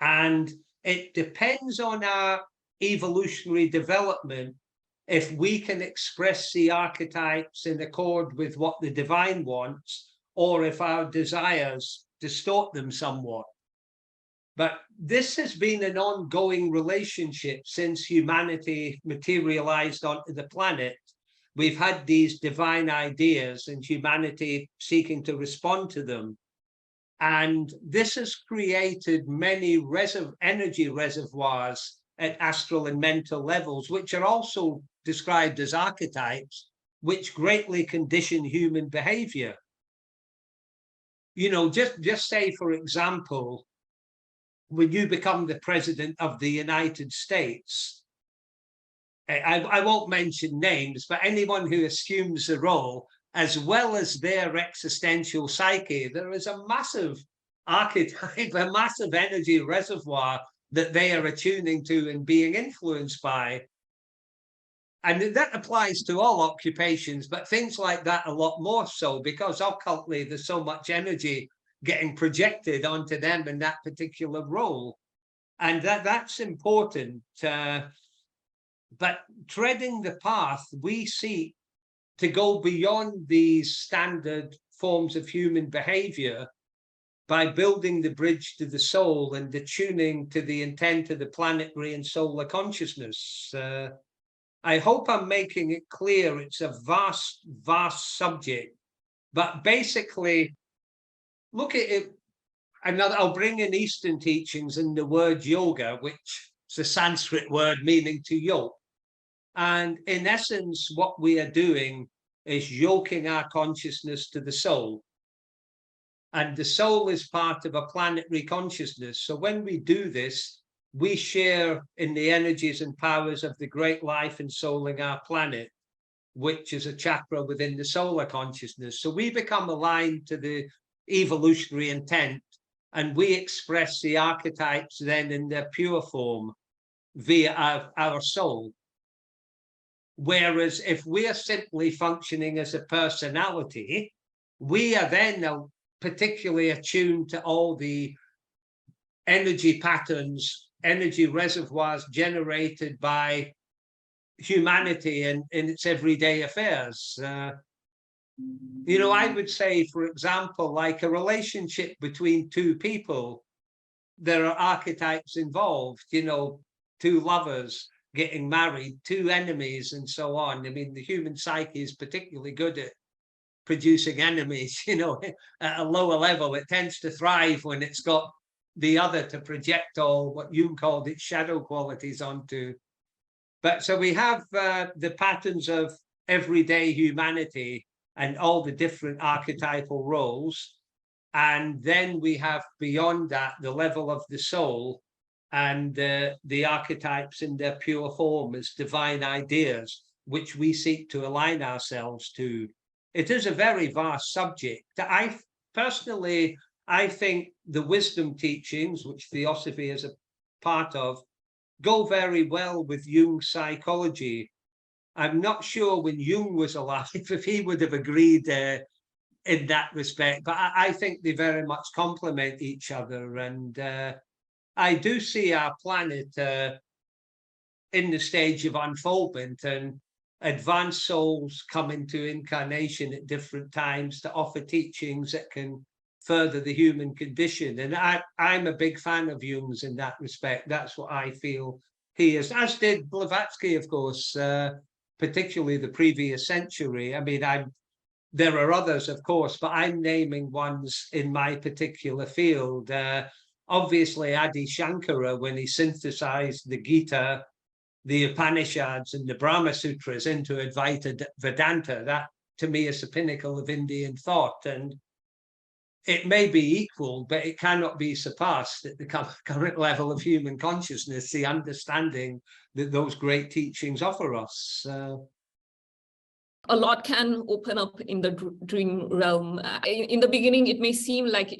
And it depends on our evolutionary development if we can express the archetypes in accord with what the divine wants, or if our desires distort them somewhat. But this has been an ongoing relationship since humanity materialized onto the planet. We've had these divine ideas and humanity seeking to respond to them. And this has created many energy reservoirs at astral and mental levels, which are also described as archetypes, which greatly condition human behavior. You know, just say, for example, when you become the president of the United States, I won't mention names, but anyone who assumes the role, as well as their existential psyche, there is a massive archetype, a massive energy reservoir that they are attuning to and being influenced by. And that applies to all occupations, but things like that a lot more so, because occultly there's so much energy getting projected onto them in that particular role. And that's important. But treading the path, we seek to go beyond these standard forms of human behavior by building the bridge to the soul and attuning to the intent of the planetary and solar consciousness. I hope I'm making it clear. It's a vast, vast subject, but basically, look at it. I'll bring in Eastern teachings and the word yoga, which is a Sanskrit word meaning to yoke. And in essence, what we are doing is yoking our consciousness to the soul. And the soul is part of a planetary consciousness. So when we do this, we share in the energies and powers of the great life and souling our planet, which is a chakra within the solar consciousness. So we become aligned to the evolutionary intent, and we express the archetypes then in their pure form via our soul. Whereas if we're simply functioning as a personality, we are then particularly attuned to all the energy patterns, energy reservoirs generated by humanity in its everyday affairs. You know, I would say, for example, like a relationship between two people, there are archetypes involved, you know, two lovers getting married, two enemies, and so on. I mean, the human psyche is particularly good at producing enemies, you know, at a lower level. It tends to thrive when it's got the other to project all what Jung called its shadow qualities onto. But so we have the patterns of everyday humanity and all the different archetypal roles. And then we have beyond that the level of the soul and the archetypes in their pure form as divine ideas, which we seek to align ourselves to. It is a very vast subject. I personally, I think the wisdom teachings, which Theosophy is a part of, go very well with Jung's psychology. I'm not sure when Jung was alive if he would have agreed in that respect, but I think they very much complement each other. And I do see our planet in the stage of unfoldment, and advanced souls come into incarnation at different times to offer teachings that can further the human condition. And I'm a big fan of Jung's in that respect. That's what I feel he is, as did Blavatsky, of course, particularly the previous century. I mean, there are others, of course, but I'm naming ones in my particular field. Obviously, Adi Shankara, when he synthesized the Gita, the Upanishads, and the Brahma Sutras into Advaita Vedanta, that to me is the pinnacle of Indian thought. And it may be equal, but it cannot be surpassed at the current level of human consciousness, the understanding that those great teachings offer us. A lot can open up in the dream realm. In the beginning, it may seem like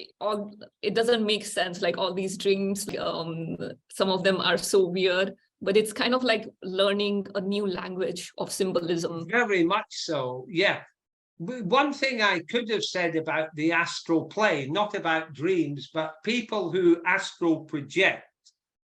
it doesn't make sense, like all these dreams, some of them are so weird, but it's kind of like learning a new language of symbolism. Very much so, yeah. One thing I could have said about the astral plane, not about dreams, but people who astral project,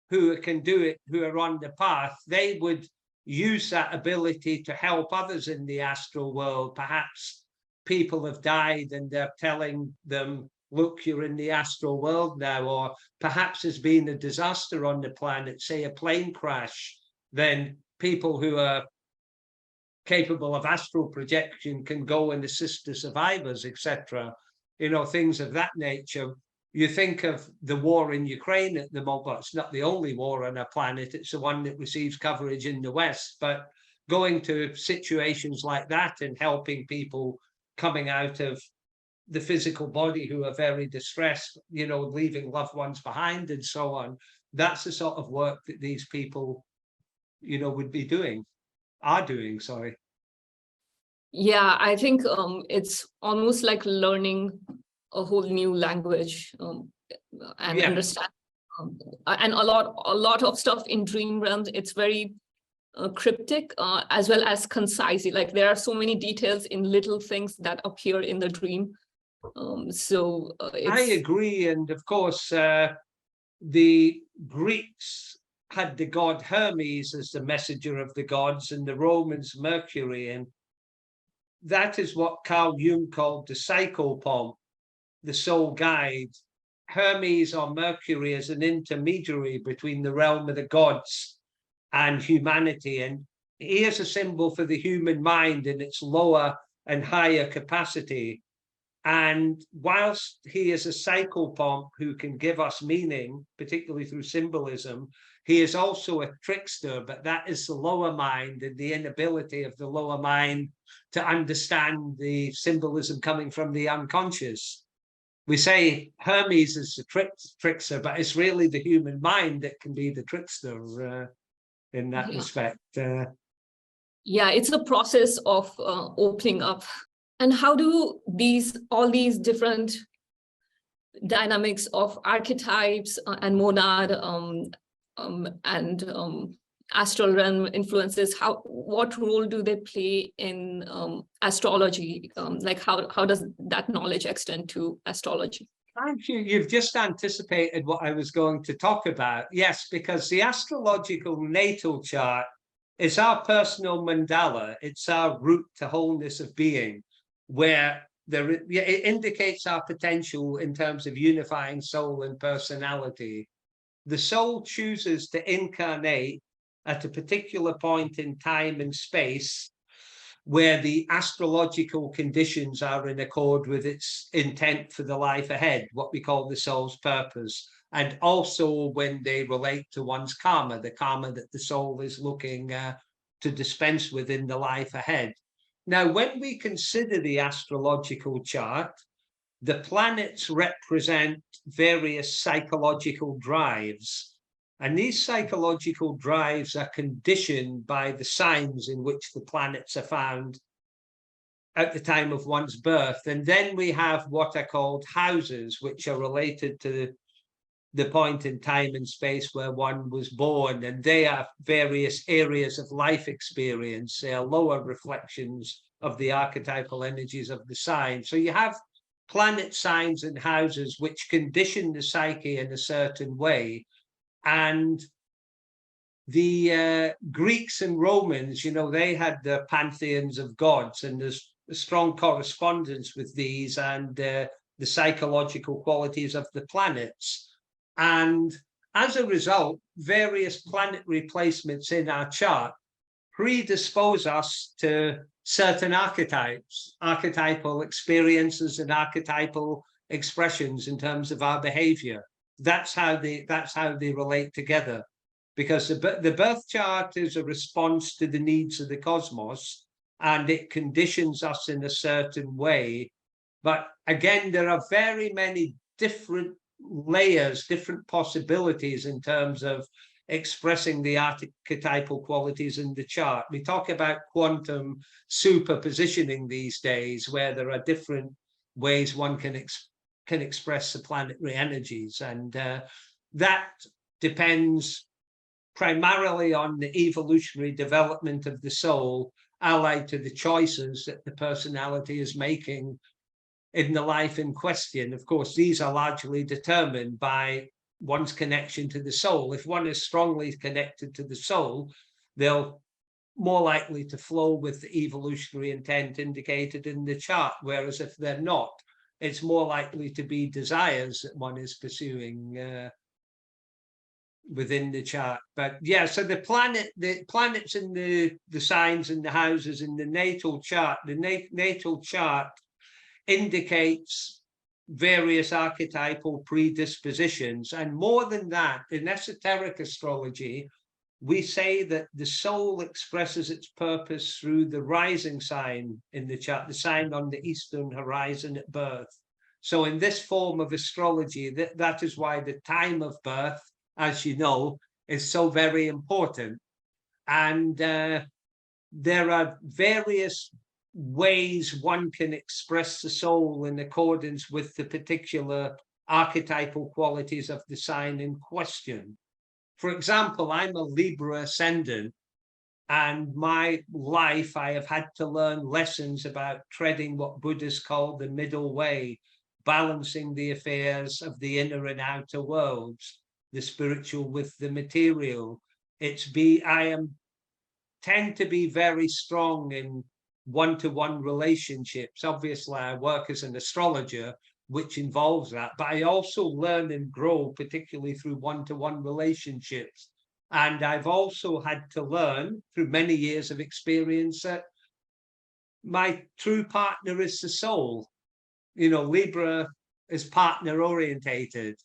who can do it, who are on the path, they would use that ability to help others in the astral world. Perhaps people have died and they're telling them, look, you're in the astral world now, or perhaps there's been a disaster on the planet, say a plane crash, then people who are capable of astral projection can go and assist the survivors, etc. You know, things of that nature. You think of the war in Ukraine at the moment, it's not the only war on our planet, it's the one that receives coverage in the West, but going to situations like that and helping people coming out of the physical body who are very distressed, you know, leaving loved ones behind and so on, that's the sort of work that these people, you know, would be doing. Are doing, sorry. Yeah, I think it's almost like learning a whole new language and understand. And a lot of stuff in dream realms, it's very cryptic as well as concise. Like there are so many details in little things that appear in the dream. I agree, and of course, the Greeks had the god Hermes as the messenger of the gods, and the Romans Mercury, and that is what Carl Jung called the psychopomp, the soul guide. Hermes or Mercury as an intermediary between the realm of the gods and humanity, and he is a symbol for the human mind in its lower and higher capacity. And whilst he is a psychopomp who can give us meaning, particularly through symbolism, he is also a trickster, but that is the lower mind and the inability of the lower mind to understand the symbolism coming from the unconscious. We say Hermes is the trickster, but it's really the human mind that can be the trickster in that respect. Yeah, it's a process of opening up. And how do all these different dynamics of archetypes and monad and astral realm influences, what role do they play in astrology? Like how does that knowledge extend to astrology? Thank you. You've just anticipated what I was going to talk about. Yes, because the astrological natal chart It's our personal mandala. It's our route to wholeness of being, where it indicates our potential in terms of unifying soul and personality. The soul chooses to incarnate at a particular point in time and space where the astrological conditions are in accord with its intent for the life ahead, what we call the soul's purpose, and also when they relate to one's karma, the karma that the soul is looking to dispense with in the life ahead. Now, when we consider the astrological chart, the planets represent various psychological drives. And these psychological drives are conditioned by the signs in which the planets are found at the time of one's birth. And then we have what are called houses, which are related to the point in time and space where one was born. And they are various areas of life experience. They are lower reflections of the archetypal energies of the sign. So you have planet signs and houses which condition the psyche in a certain way. And the Greeks and Romans, they had the pantheons of gods, and there's a strong correspondence with these and the psychological qualities of the planets. And as a result, various planetary placements in our chart predispose us to certain archetypes, archetypal experiences and archetypal expressions in terms of our behavior. That's how they relate together, because the birth chart is a response to the needs of the cosmos, and it conditions us in a certain way. But again, there are very many different layers, different possibilities in terms of expressing the archetypal qualities in the chart. We talk about quantum superpositioning these days, where there are different ways one can express the planetary energies, and that depends primarily on the evolutionary development of the soul, allied to the choices that the personality is making in the life in question. Of course, these are largely determined by one's connection to the soul. If one is strongly connected to the soul, they're more likely to flow with the evolutionary intent indicated in the chart, whereas if they're not, it's more likely to be desires that one is pursuing within the chart. But yeah, so the planets in the signs and the houses in the natal chart, natal chart indicates various archetypal predispositions. And more than that, in esoteric astrology, we say that the soul expresses its purpose through the rising sign in the chart, the sign on the eastern horizon at birth. So in this form of astrology, that is why the time of birth, as you know, is so very important. And there are various ways one can express the soul in accordance with the particular archetypal qualities of the sign in question. For example, I'm a Libra ascendant, and my life, I have had to learn lessons about treading what Buddhists call the middle way, balancing the affairs of the inner and outer worlds, the spiritual with the material. I tend to be very strong in one-to-one relationships. Obviously, I work as an astrologer, which involves that, but I also learn and grow, particularly through one-to-one relationships. And I've also had to learn through many years of experience that my true partner is the soul. Libra is partner orientated.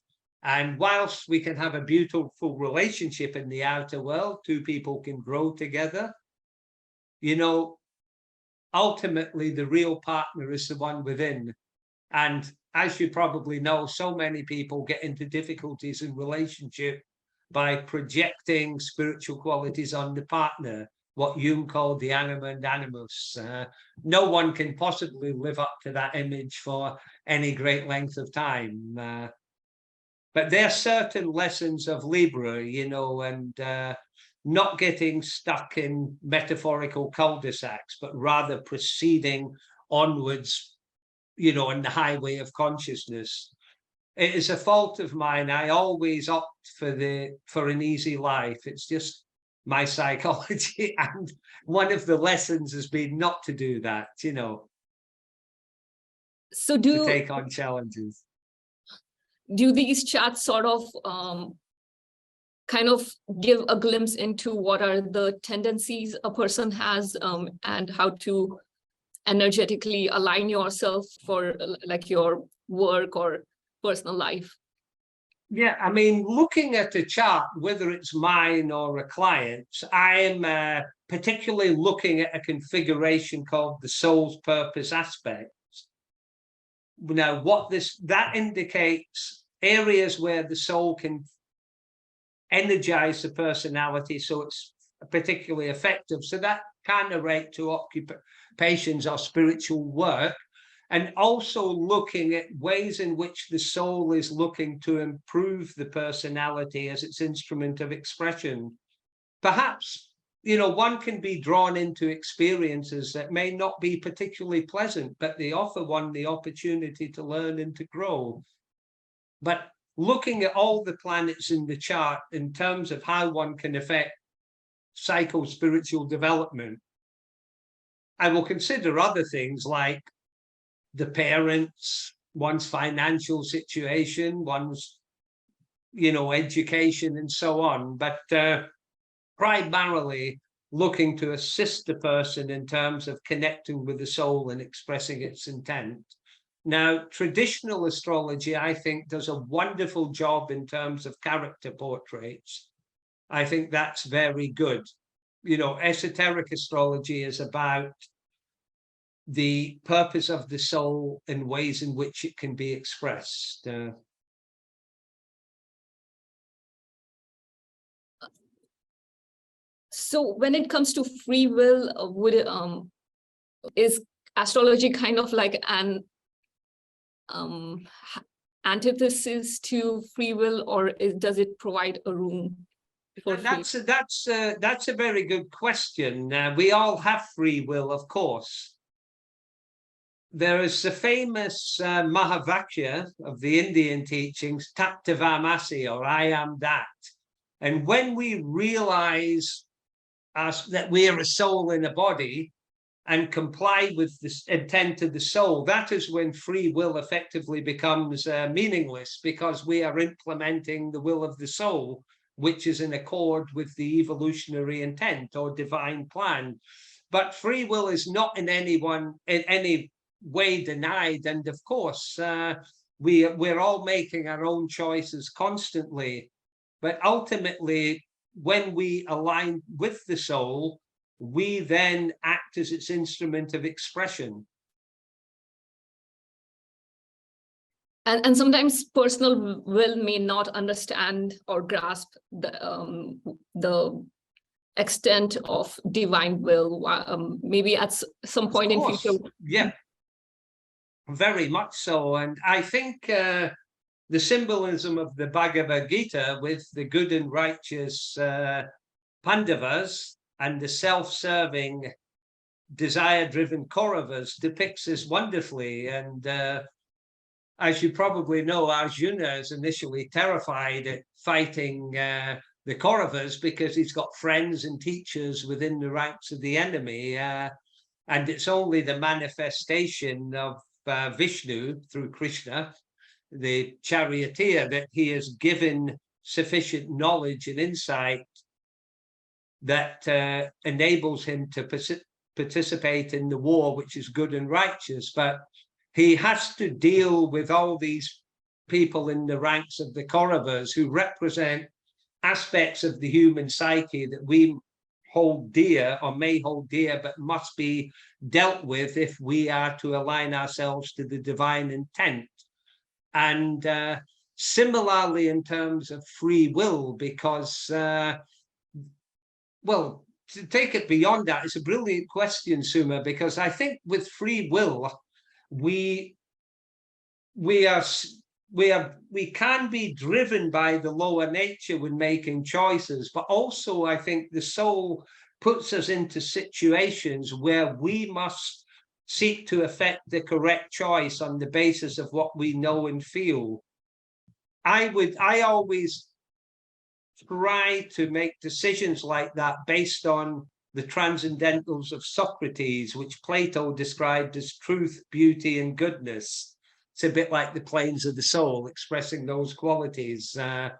And whilst we can have a beautiful relationship in the outer world, two people can grow together, ultimately the real partner is the one within. And as you probably know, so many people get into difficulties in relationship by projecting spiritual qualities on the partner, what Jung called the anima and animus. No one can possibly live up to that image for any great length of time. But there are certain lessons of Libra, and not getting stuck in metaphorical cul-de-sacs, but rather proceeding onwards, on the highway of consciousness. It is a fault of mine. I always opt for an easy life. It's just my psychology, and one of the lessons has been not to do that, you know, So to take on challenges. do these charts sort of kind of give a glimpse into what are the tendencies a person has, and how to energetically align yourself for like your work or personal life? Yeah, I mean, looking at a chart, whether it's mine or a client's, I'm particularly looking at a configuration called the soul's purpose aspect. Now, that indicates areas where the soul can energize the personality, so it's particularly effective. So that can relate to occupations or spiritual work, and also looking at ways in which the soul is looking to improve the personality as its instrument of expression. Perhaps, you know, one can be drawn into experiences that may not be particularly pleasant, but they offer one the opportunity to learn and to grow. But looking at all the planets in the chart in terms of how one can affect psycho-spiritual development, I will consider other things like the parents, one's financial situation, one's, you know, education and so on, but primarily looking to assist the person in terms of connecting with the soul and expressing its intent. Now, traditional astrology, I think, does a wonderful job in terms of character portraits. I think that's very good. You know, esoteric astrology is about the purpose of the soul and ways in which it can be expressed. So when it comes to free will, is astrology kind of like an antithesis to free will, or does it provide a room for free? That's a very good question. We all have free will, of course. There is the famous Mahavakya of the Indian teachings, Tat Tvamasi, or I am that. And when we realize that we are a soul in a body and comply with the intent of the soul, that is when free will effectively becomes meaningless, because we are implementing the will of the soul, which is in accord with the evolutionary intent or divine plan. But free will is not in any way denied, and of course we're all making our own choices constantly, but ultimately when we align with the soul, we then act as its instrument of expression. And sometimes personal will may not understand or grasp the extent of divine will. Maybe at some point in future. Yeah, very much so. And I think the symbolism of the Bhagavad Gita with the good and righteous Pandavas and the self-serving, desire-driven Kauravas depicts this wonderfully. And as you probably know, Arjuna is initially terrified at fighting the Kauravas because he's got friends and teachers within the ranks of the enemy. And it's only the manifestation of Vishnu through Krishna, the charioteer, that he has given sufficient knowledge and insight that enables him to participate in the war, which is good and righteous. But he has to deal with all these people in the ranks of the Kauravas who represent aspects of the human psyche that we hold dear, or may hold dear, but must be dealt with if we are to align ourselves to the divine intent. And similarly in terms of free will, because well, to take it beyond that, it's a brilliant question, Suma, because I think with free will, we can be driven by the lower nature when making choices, but also I think the soul puts us into situations where we must seek to effect the correct choice on the basis of what we know and feel. I always try to make decisions like that based on the transcendentals of Socrates, which Plato described as truth, beauty, and goodness. It's a bit like the planes of the soul, expressing those qualities. Yeah,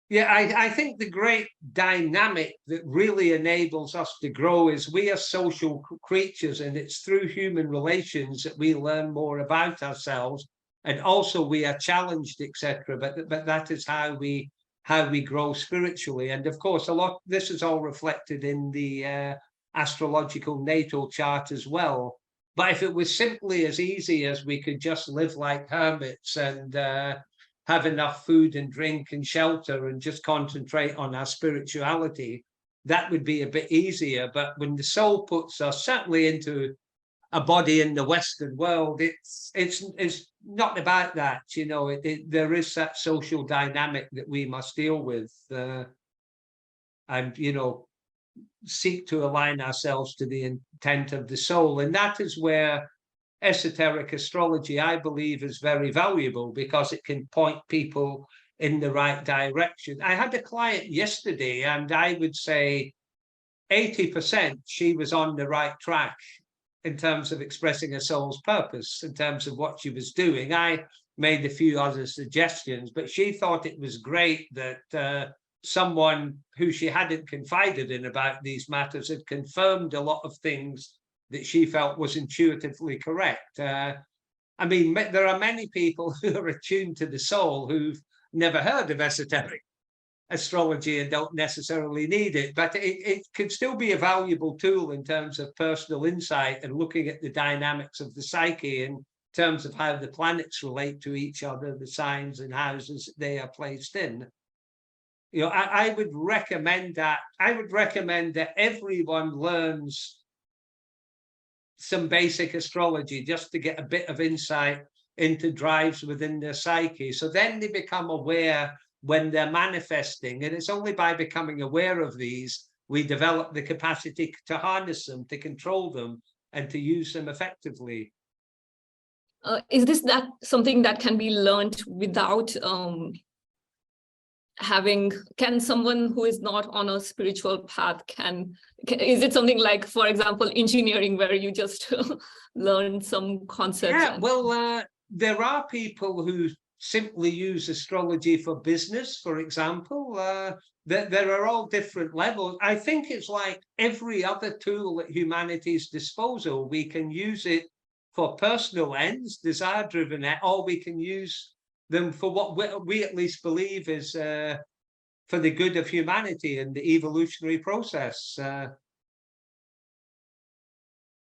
I think the great dynamic that really enables us to grow is we are social creatures, and it's through human relations that we learn more about ourselves, and also we are challenged, etc. But that is how we grow spiritually. And of course, this is all reflected in the astrological natal chart as well. But if it was simply as easy as we could just live like hermits and have enough food and drink and shelter and just concentrate on our spirituality, that would be a bit easier. But when the soul puts us certainly into a body in the Western world, it's not about that. There is that social dynamic that we must deal with, and seek to align ourselves to the intent of the soul. And that is where esoteric astrology, I believe, is very valuable, because it can point people in the right direction. I had a client yesterday, and I would say 80% she was on the right track in terms of expressing her soul's purpose, in terms of what she was doing. I made a few other suggestions, but she thought it was great that someone who she hadn't confided in about these matters had confirmed a lot of things that she felt was intuitively correct. I mean, there are many people who are attuned to the soul who've never heard of esoteric astrology and don't necessarily need it, but it could still be a valuable tool in terms of personal insight and looking at the dynamics of the psyche in terms of how the planets relate to each other, the signs and houses they are placed in. I would recommend that. I would recommend that everyone learns some basic astrology just to get a bit of insight into drives within their psyche. So then they become aware when they're manifesting. And it's only by becoming aware of these, we develop the capacity to harness them, to control them, and to use them effectively. Is this something that can be learned without can someone who is not on a spiritual path, is it something like, for example, engineering, where you just learn some concepts? Yeah, well, there are people who simply use astrology for business, for example. There are all different levels. I think it's like every other tool at humanity's disposal. We can use it for personal ends, desire-driven, or we can use them for what we at least believe is for the good of humanity and the evolutionary process.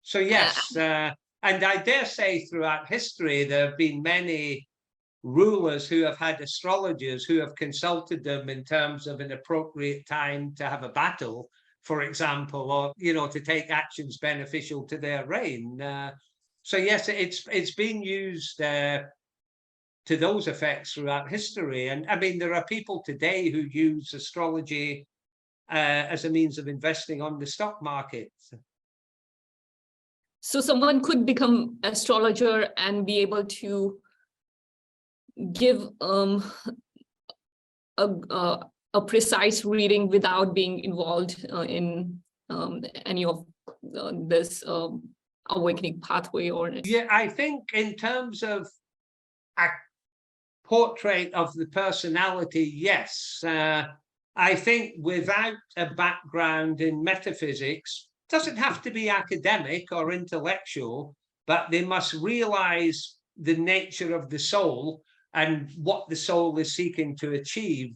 So yes, and I dare say throughout history there have been many rulers who have had astrologers who have consulted them in terms of an appropriate time to have a battle, for example, or to take actions beneficial to their reign. So yes, it's been used to those effects throughout history. And I mean, there are people today who use astrology as a means of investing on the stock market. So someone could become astrologer and be able to give a precise reading without being involved in any of this awakening pathway, or yeah, I think in terms of a portrait of the personality, yes. I think without a background in metaphysics, doesn't have to be academic or intellectual, but they must realize the nature of the soul and what the soul is seeking to achieve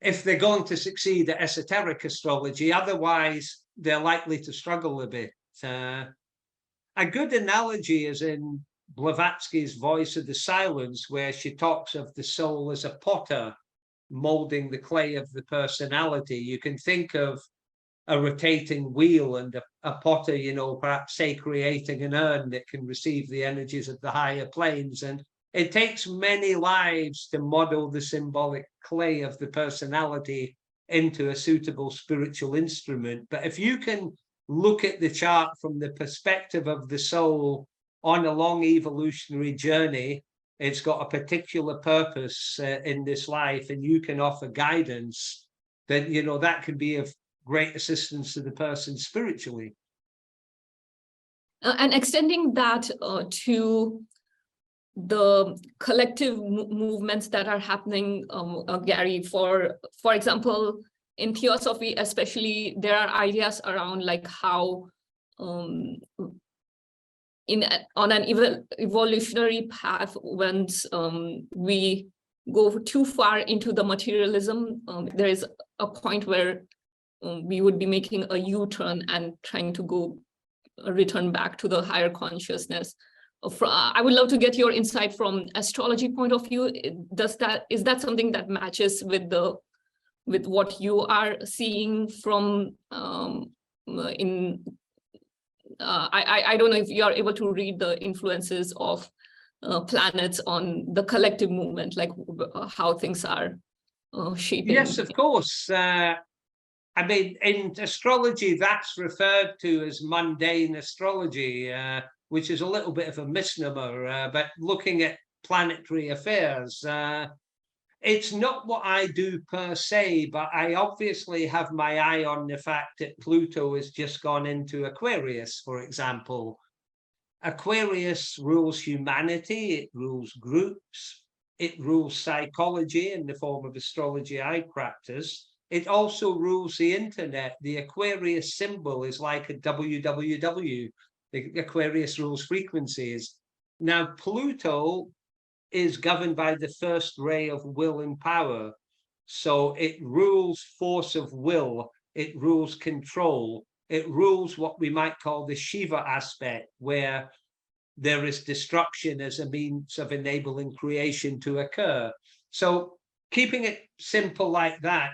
if they're going to succeed at esoteric astrology. Otherwise, they're likely to struggle a bit. A good analogy is in Blavatsky's Voice of the Silence, where she talks of the soul as a potter molding the clay of the personality. You can think of a rotating wheel and a potter, perhaps say creating an urn that can receive the energies of the higher planes. And it takes many lives to model the symbolic clay of the personality into a suitable spiritual instrument. But if you can look at the chart from the perspective of the soul on a long evolutionary journey, it's got a particular purpose in this life, and you can offer guidance, then, you know, that can be of great assistance to the person spiritually. And extending that to the collective movements that are happening, Gary, for example, in theosophy especially, there are ideas around like how on an evolutionary path, once we go too far into the materialism, there is a point where we would be making a U-turn and trying to return back to the higher consciousness. I would love to get your insight from astrology point of view. Is that something that matches with what you are seeing from I don't know if you are able to read the influences of planets on the collective movement, like how things are shaping. Yes, of course. I mean, in astrology, that's referred to as mundane astrology, which is a little bit of a misnomer, but looking at planetary affairs, it's not what I do per se, but I obviously have my eye on the fact that Pluto has just gone into Aquarius, for example. Aquarius rules humanity, it rules groups, it rules psychology in the form of astrology I practice. It also rules the internet. The Aquarius symbol is like a www. The Aquarius rules frequencies. Now, Pluto is governed by the first ray of will and power. So it rules force of will, it rules control, it rules what we might call the Shiva aspect, where there is destruction as a means of enabling creation to occur. So keeping it simple like that,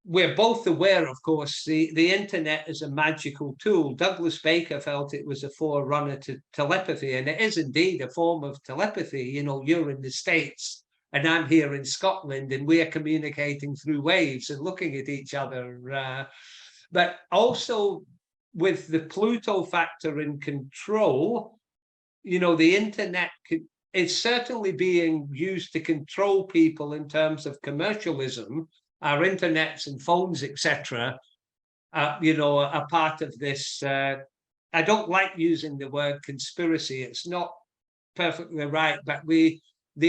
we're both aware, of course, the internet is a magical tool. Douglas Baker felt it was a forerunner to telepathy, and it is indeed a form of telepathy. You know, you're in the States and I'm here in Scotland, and we're communicating through waves and looking at each other. But also with the Pluto factor in control, you know, the internet is certainly being used to control people in terms of commercialism. Our internets and phones, etc., you know, are part of this. I don't like using the word conspiracy. It's not perfectly right, but the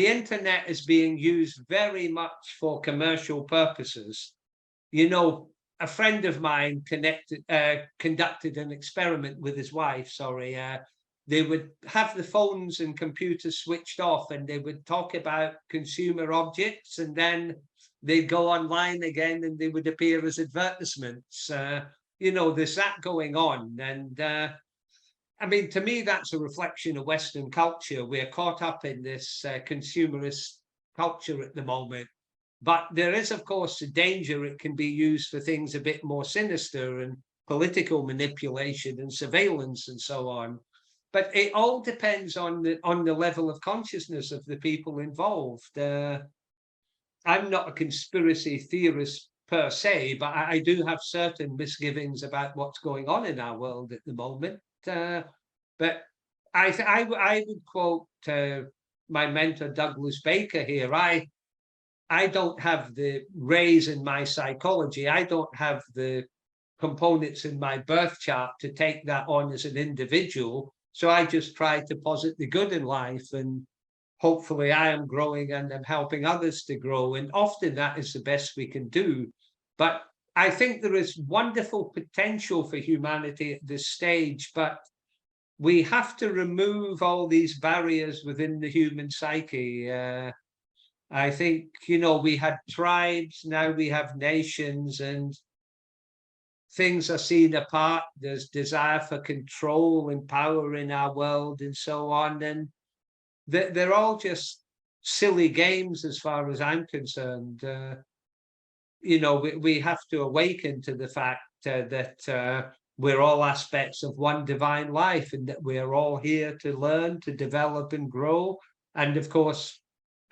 internet is being used very much for commercial purposes. You know, a friend of mine conducted an experiment with his wife. They would have the phones and computers switched off, and they would talk about consumer objects, and then they'd go online again and they would appear as advertisements. You know, there's that going on. And I mean, to me, that's a reflection of Western culture. We're caught up in this consumerist culture at the moment. But there is, of course, a danger it can be used for things a bit more sinister and political manipulation and surveillance and so on. But it all depends on the level of consciousness of the people involved. I'm not a conspiracy theorist per se, but I do have certain misgivings about what's going on in our world at the moment. But I would quote my mentor Douglas Baker here. I don't have the rays in my psychology. I don't have the components in my birth chart to take that on as an individual. So I just try to posit the good in life, and hopefully I am growing and I'm helping others to grow. And often that is the best we can do. But I think there is wonderful potential for humanity at this stage, but we have to remove all these barriers within the human psyche. I think, you know, we had tribes, now we have nations, and things are seen apart. There's desire for control and power in our world and so on. And they're all just silly games as far as I'm concerned. You know, we have to awaken to the fact that we're all aspects of one divine life, and that we're all here to learn, to develop and grow. And of course,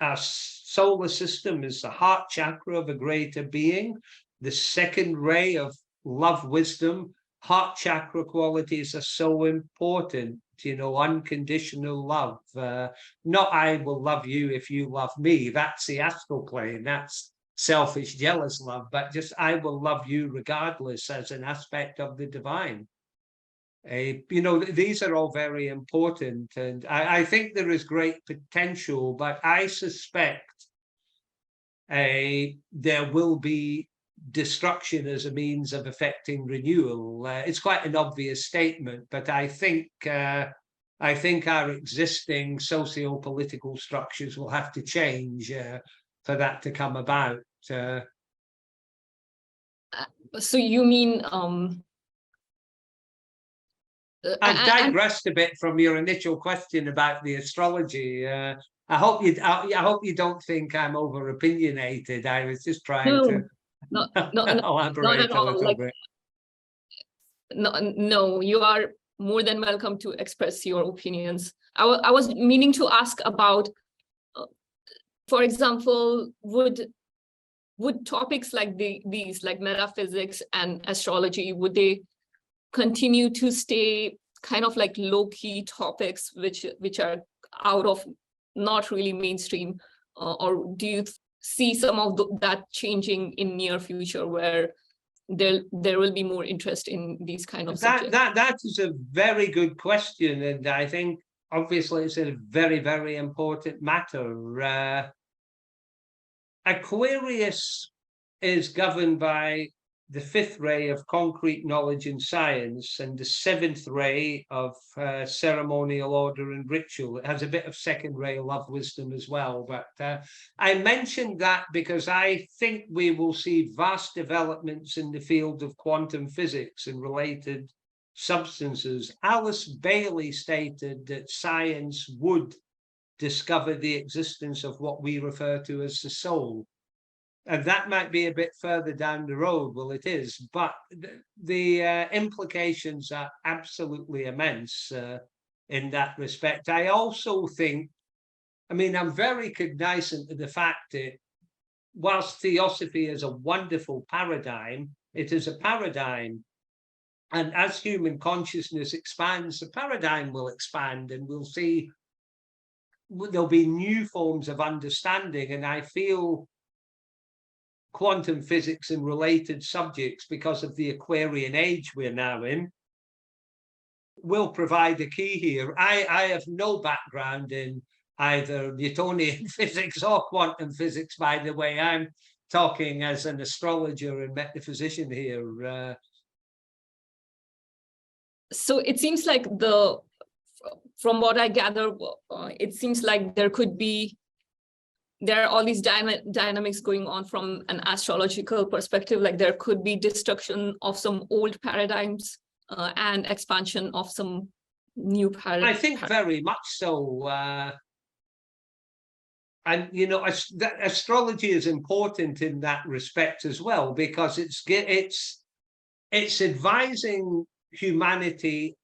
our solar system is the heart chakra of a greater being, the second ray of love, wisdom. Heart chakra qualities are so important. unconditional love. Not I will love you if you love me. That's the astral plane. That's selfish, jealous love. But just I will love you regardless as an aspect of the divine. These are all very important. And I think there is great potential, but I suspect there will be destruction as a means of effecting renewal. It's quite an obvious statement, but I think our existing socio-political structures will have to change for that to come about. So you mean I digressed a bit from your initial question about the astrology. I hope you don't think I'm over opinionated. I was just trying to elaborate a little bit. No, you are more than welcome to express your opinions. I was meaning to ask about, for example, would topics like these, like metaphysics and astrology, would they continue to stay kind of like low-key topics which are out of not really mainstream, or do you see some of that changing in near future where there will be more interest in these kind of subjects? That is a very good question, and I think obviously it's a very, very important matter. Aquarius is governed by the fifth ray of concrete knowledge and science, and the seventh ray of ceremonial order and ritual. It has a bit of second ray love wisdom as well. But I mentioned that because I think we will see vast developments in the field of quantum physics and related substances. Alice Bailey stated that science would discover the existence of what we refer to as the soul. And that might be a bit further down the road. Well, it is, but the implications are absolutely immense in that respect. I also think, I'm very cognizant of the fact that whilst theosophy is a wonderful paradigm, it is a paradigm. And as human consciousness expands, the paradigm will expand, and we'll see there'll be new forms of understanding. And I feel quantum physics and related subjects, because of the Aquarian age we're now in, will provide a key here. I have no background in either Newtonian physics or quantum physics, by the way. I'm talking as an astrologer and metaphysician here. So it seems like from what I gather, it seems like there are all these dynamics going on from an astrological perspective. Like there could be destruction of some old paradigms and expansion of some new paradigms. I think very much so. And astrology is important in that respect as well, because it's advising humanity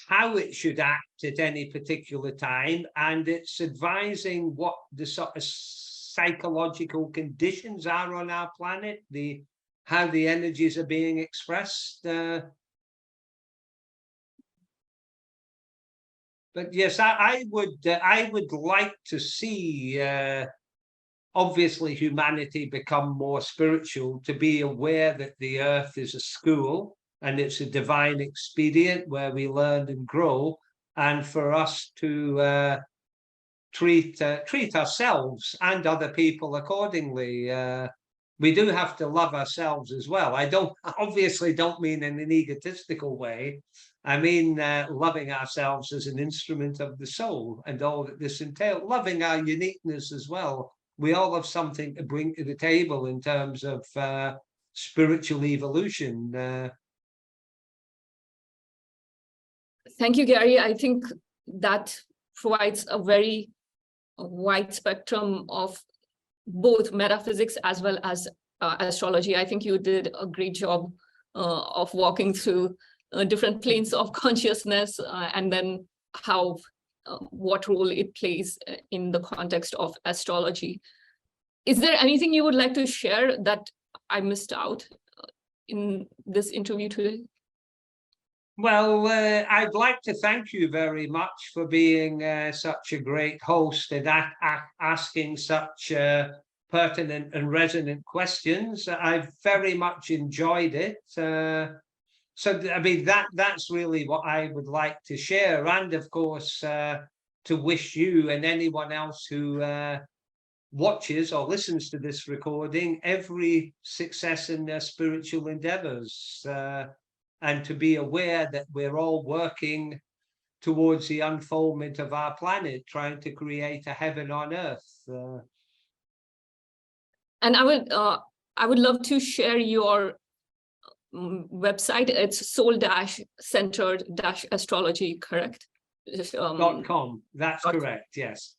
how it should act at any particular time, and it's advising what the sort of psychological conditions are on our planet, how the energies are being expressed. But yes, I would like to see obviously humanity become more spiritual, to be aware that the earth is a school and it's a divine expedient where we learn and grow, and for us to treat ourselves and other people accordingly. We do have to love ourselves as well. I obviously don't mean in an egotistical way. I mean loving ourselves as an instrument of the soul and all that this entails, loving our uniqueness as well. We all have something to bring to the table in terms of spiritual evolution. Thank you, Gary. I think that provides a very wide spectrum of both metaphysics as well as astrology. I think you did a great job of walking through different planes of consciousness and then how what role it plays in the context of astrology. Is there anything you would like to share that I missed out in this interview today? Well, I'd like to thank you very much for being such a great host and asking such pertinent and resonant questions. I've very much enjoyed it. I mean, that's really what I would like to share. And of course, to wish you and anyone else who watches or listens to this recording every success in their spiritual endeavors. And to be aware that we're all working towards the unfoldment of our planet, trying to create a heaven on earth. And I would love to share your website. It's soul-centered-astrology, correct? .com. That's correct. Yes.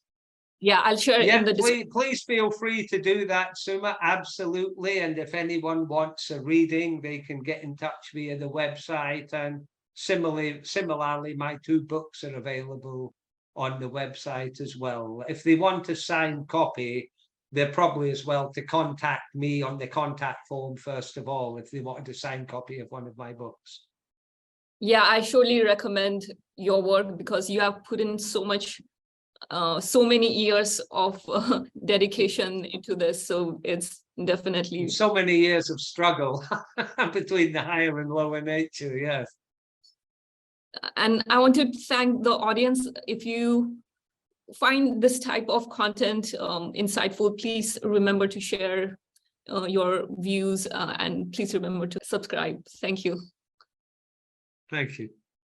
Yeah, I'll share it in the description. Please feel free to do that, Suma. Absolutely. And if anyone wants a reading, they can get in touch via the website. And similarly, my 2 books are available on the website as well. If they want a signed copy, they're probably as well to contact me on the contact form first of all, if they wanted a signed copy of one of my books. Yeah, I surely recommend your work because you have put in so much, so many years of dedication into this. So it's definitely so many years of struggle between the higher and lower nature. Yes. And I want to thank the audience. If you find this type of content insightful, please remember to share your views and please remember to subscribe. Thank you. Thank you.